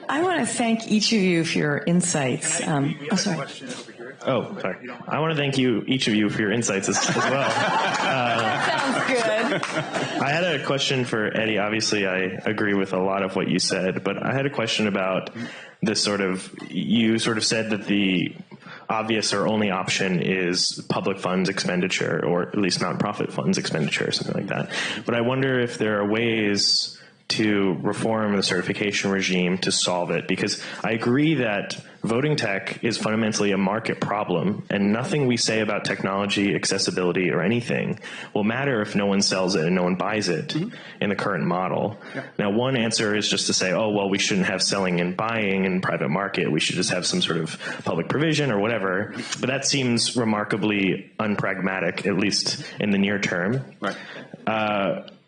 I want to thank each of you for your insights. Sorry. Sorry. I want to thank each of you for your insights as well. Sounds good. I had a question for Eddie. Obviously, I agree with a lot of what you said, but I had a question about this you sort of said that the obvious or only option is public funds expenditure, or at least nonprofit funds expenditure, or something like that. But I wonder if there are ways to reform the certification regime to solve it, because I agree that voting tech is fundamentally a market problem, and nothing we say about technology, accessibility, or anything will matter if no one sells it and no one buys it in the current model. Yeah. Now, one answer is just to say, oh, well, we shouldn't have selling and buying in private market. We should just have some sort of public provision or whatever. But that seems remarkably unpragmatic, at least in the near term. Right.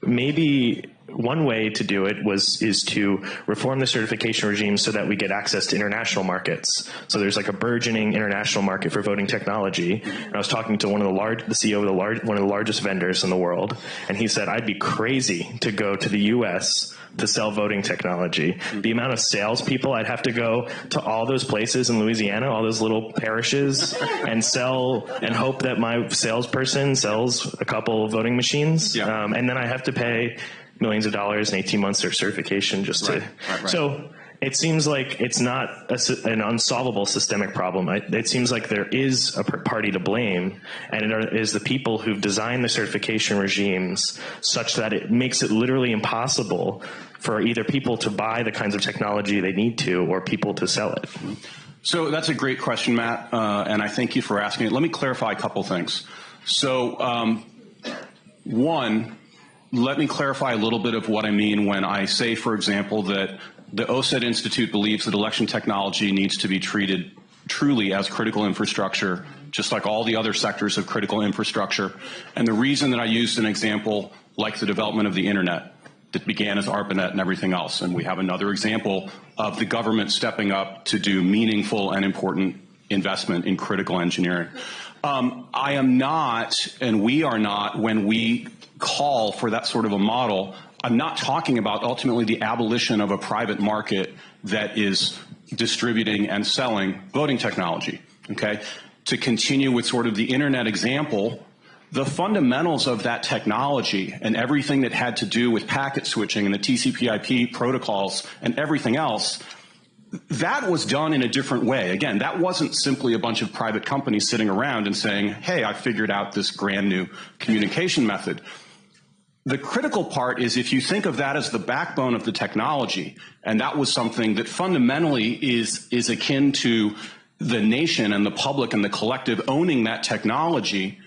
Maybe one way to do it is to reform the certification regime so that we get access to international markets. So there's like a burgeoning international market for voting technology. And I was talking to the CEO of one of the largest vendors in the world, and he said, I'd be crazy to go to the U.S. to sell voting technology. The amount of salespeople I'd have to go to all those places in Louisiana, all those little parishes, and sell and hope that my salesperson sells a couple of voting machines. Yeah. And then I have to pay millions of dollars in 18 months for certification just to. Right. So it seems like it's not an unsolvable systemic problem. It seems like there is a party to blame, and it is the people who've designed the certification regimes such that it makes it literally impossible for either people to buy the kinds of technology they need to or people to sell it. So that's a great question, Matt, and I thank you for asking it. Let me clarify a couple things. So one, let me clarify a little bit of what I mean when I say, for example, that the OSED Institute believes that election technology needs to be treated truly as critical infrastructure, just like all the other sectors of critical infrastructure. And the reason that I used an example like the development of the internet that began as ARPANET and everything else, and we have another example of the government stepping up to do meaningful and important investment in critical engineering. I am not, and we are not, when we call for that sort of a model, I'm not talking about ultimately the abolition of a private market that is distributing and selling voting technology, okay? To continue with sort of the internet example, the fundamentals of that technology and everything that had to do with packet switching and the TCP/IP protocols and everything else, that was done in a different way. Again, that wasn't simply a bunch of private companies sitting around and saying, hey, I figured out this brand new communication method. The critical part is if you think of that as the backbone of the technology, and that was something that fundamentally is akin to the nation and the public and the collective owning that technology,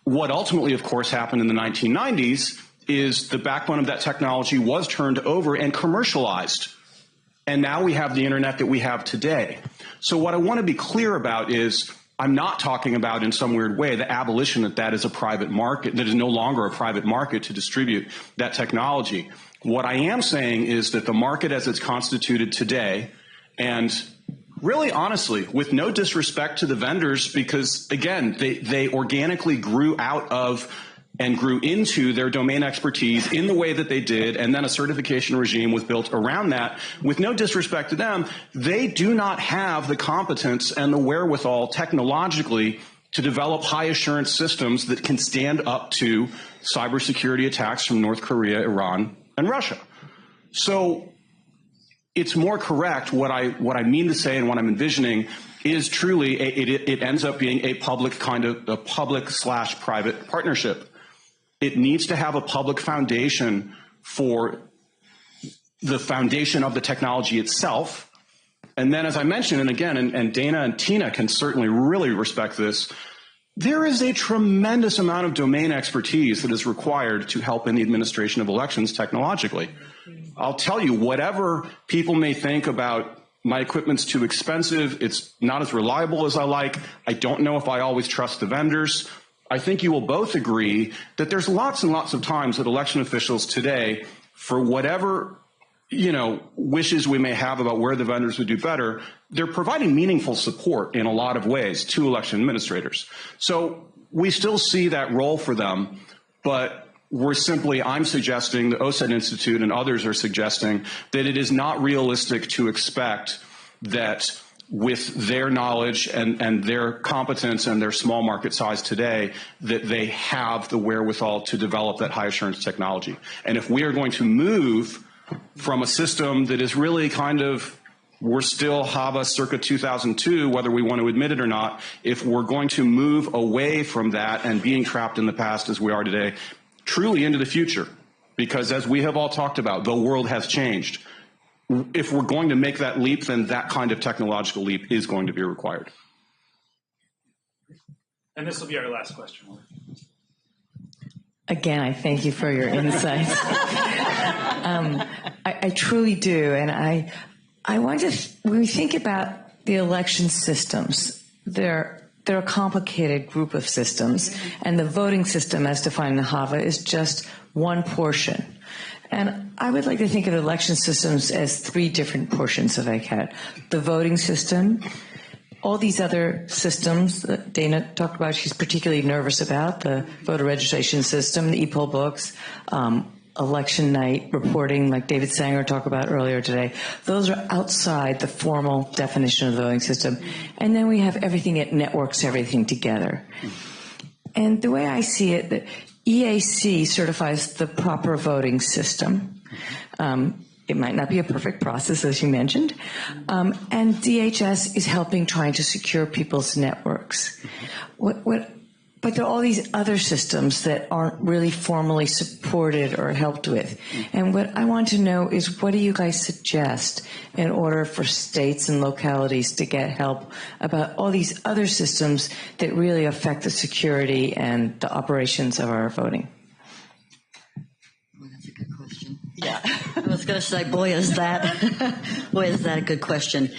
what ultimately, of course, happened in the 1990s is the backbone of that technology was turned over and commercialized. And now we have the internet that we have today. So what I want to be clear about is I'm not talking about in some weird way the abolition that is a private market, that is no longer a private market to distribute that technology. What I am saying is that the market as it's constituted today, and really honestly, with no disrespect to the vendors, because again, they organically grew out of and grew into their domain expertise in the way that they did, and then a certification regime was built around that. With no disrespect to them, they do not have the competence and the wherewithal technologically to develop high assurance systems that can stand up to cybersecurity attacks from North Korea, Iran, and Russia. So it's more correct. What I mean to say and what I'm envisioning is truly it ends up being a public kind of a public/private partnership. It needs to have a public foundation for the foundation of the technology itself. And then, as I mentioned, and again, and Dana and Tina can certainly really respect this, there is a tremendous amount of domain expertise that is required to help in the administration of elections technologically. I'll tell you, whatever people may think about my equipment's too expensive, it's not as reliable as I like, I don't know if I always trust the vendors, I think you will both agree that there's lots and lots of times that election officials today, for whatever wishes we may have about where the vendors would do better, they're providing meaningful support in a lot of ways to election administrators. So we still see that role for them, but I'm suggesting, the OSED Institute and others are suggesting, that it is not realistic to expect that with their knowledge and their competence and their small market size today, that they have the wherewithal to develop that high assurance technology. And if we are going to move from a system that is really we're still HAVA circa 2002, whether we want to admit it or not, if we're going to move away from that and being trapped in the past as we are today, truly into the future, because as we have all talked about, the world has changed. If we're going to make that leap, then that kind of technological leap is going to be required. And this will be our last question. Again, I thank you for your insights. I truly do. And I want to, when we think about the election systems, they're a complicated group of systems, and the voting system as defined in HAVA is just one portion. And I would like to think of election systems as three different portions if I can. The voting system, all these other systems that Dana talked about, she's particularly nervous about, the voter registration system, the e-poll books, election night reporting, like David Sanger talked about earlier today. Those are outside the formal definition of the voting system. And then we have everything that networks everything together. And the way I see it, the EAC certifies the proper voting system. It might not be a perfect process, as you mentioned. And DHS is helping trying to secure people's networks. But there are all these other systems that aren't really formally supported or helped with. And what I want to know is, what do you guys suggest in order for states and localities to get help about all these other systems that really affect the security and the operations of our voting? Well, that's a good question. Yeah, I was going to say, boy, is that a good question.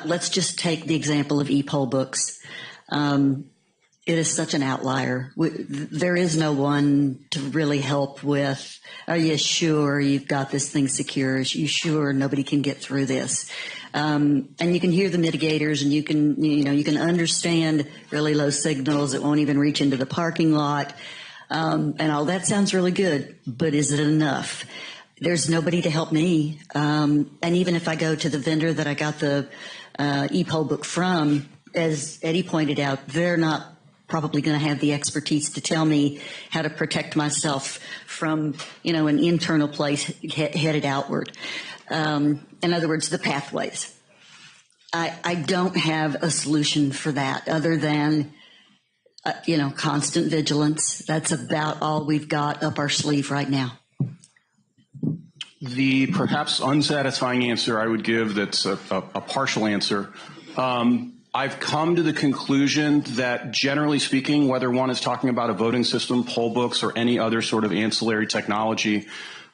Let's just take the example of e-poll books. It is such an outlier. There is no one to really help with, are you sure you've got this thing secure? Are you sure nobody can get through this? And you can hear the mitigators, and you can understand really low signals that won't even reach into the parking lot. And all that sounds really good, but is it enough? There's nobody to help me. And even if I go to the vendor that I got the e-poll book from, as Eddie pointed out, they're not probably going to have the expertise to tell me how to protect myself from, an internal place headed outward. In other words, the pathways. I don't have a solution for that other than, constant vigilance. That's about all we've got up our sleeve right now. The perhaps unsatisfying answer I would give, that's a partial answer. I've come to the conclusion that, generally speaking, whether one is talking about a voting system, poll books, or any other sort of ancillary technology,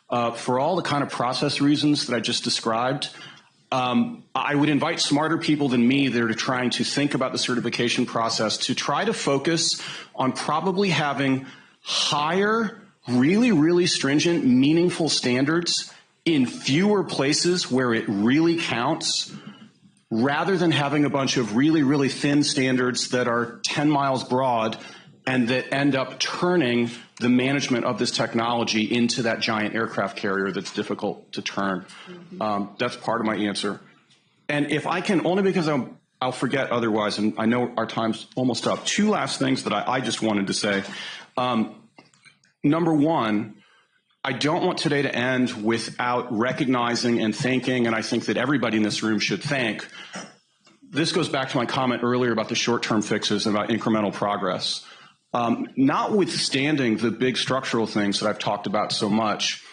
for all the kind of process reasons that I just described, I would invite smarter people than me that are trying to think about the certification process to try to focus on probably having higher, really, really stringent, meaningful standards in fewer places where it really counts, rather than having a bunch of really, really thin standards that are 10 miles broad and that end up turning the management of this technology into that giant aircraft carrier that's difficult to turn. That's part of my answer. And if I can, only because I'll forget otherwise, and I know our time's almost up, two last things that I just wanted to say. Number one, I don't want today to end without recognizing and thanking, and I think that everybody in this room should thank. This goes back to my comment earlier about the short-term fixes and about incremental progress. Notwithstanding the big structural things that I've talked about so much,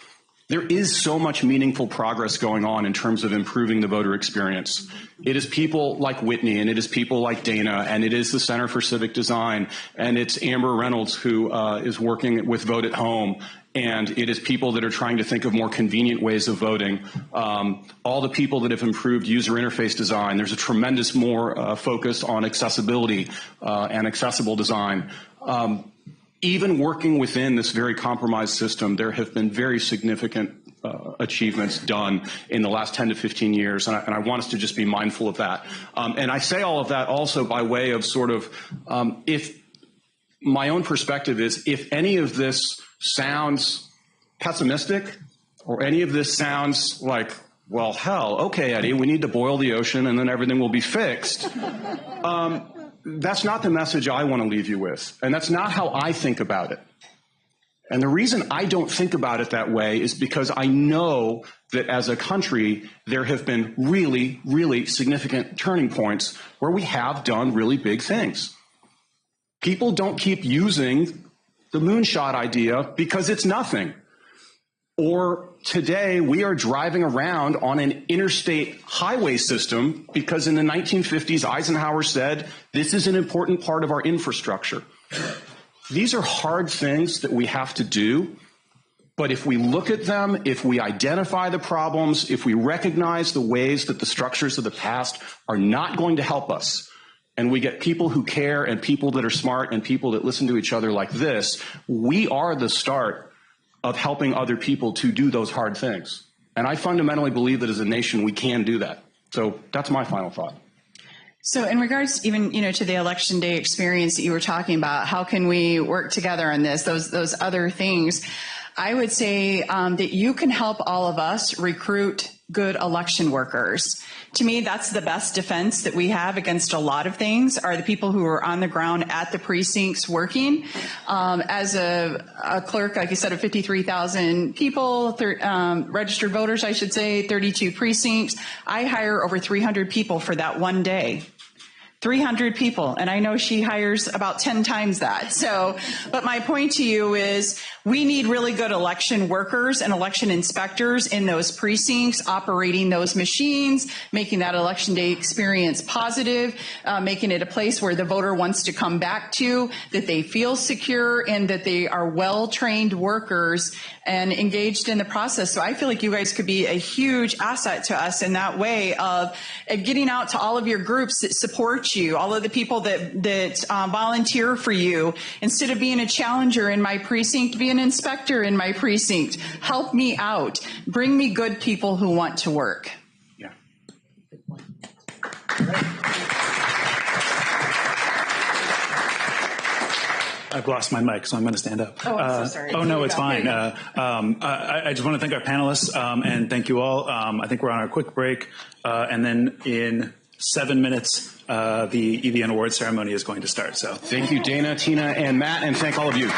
there is so much meaningful progress going on in terms of improving the voter experience. It is people like Whitney, and it is people like Dana, and it is the Center for Civic Design, and it's Amber Reynolds, who is working with Vote at Home. and it is people that are trying to think of more convenient ways of voting. All the people that have improved user interface design. There's a tremendous more focus on accessibility and accessible design. Even working within this very compromised system, there have been very significant achievements done in the last 10 to 15 years, and I want us to just be mindful of that. And I say all of that also by way of sort of, if my own perspective is, if any of this sounds pessimistic, or any of this sounds like, well, hell, okay, Eddie, we need to boil the ocean and then everything will be fixed. That's not the message I want to leave you with, and that's not how I think about it. And the reason I don't think about it that way is because I know that as a country, there have been really, really significant turning points where we have done really big things. People don't keep using the moonshot idea because it's nothing. Or today we are driving around on an interstate highway system because in the 1950s, Eisenhower said, this is an important part of our infrastructure. These are hard things that we have to do, but if we look at them, if we identify the problems, if we recognize the ways that the structures of the past are not going to help us, and we get people who care and people that are smart and people that listen to each other like this, we are the start of helping other people to do those hard things. And I fundamentally believe that as a nation, we can do that. So that's my final thought. So in regards even, to the election day experience that you were talking about, how can we work together on this, those other things? I would say that you can help all of us recruit good election workers. To me, that's the best defense that we have against a lot of things, are the people who are on the ground at the precincts working. As a clerk, like you said, of 53,000 people, registered voters, I should say, 32 precincts, I hire over 300 people for that one day. 300 people, and I know she hires about 10 times that. So, but my point to you is we need really good election workers and election inspectors in those precincts, operating those machines, making that election day experience positive, making it a place where the voter wants to come back to, that they feel secure, and that they are well-trained workers and engaged in the process. So I feel like you guys could be a huge asset to us in that way of getting out to all of your groups that support you, all of the people that volunteer for you. Instead of being a challenger in my precinct, be an inspector in my precinct. Help me out. Bring me good people who want to work. Yeah. I've lost my mic, so I'm going to stand up. Oh, I'm so sorry. Oh, no, it's fine. I just want to thank our panelists and thank you all. I think we're on our quick break. And then in 7 minutes, the EVN Awards ceremony is going to start. So thank you, Dana, Tina, and Matt, and thank all of you.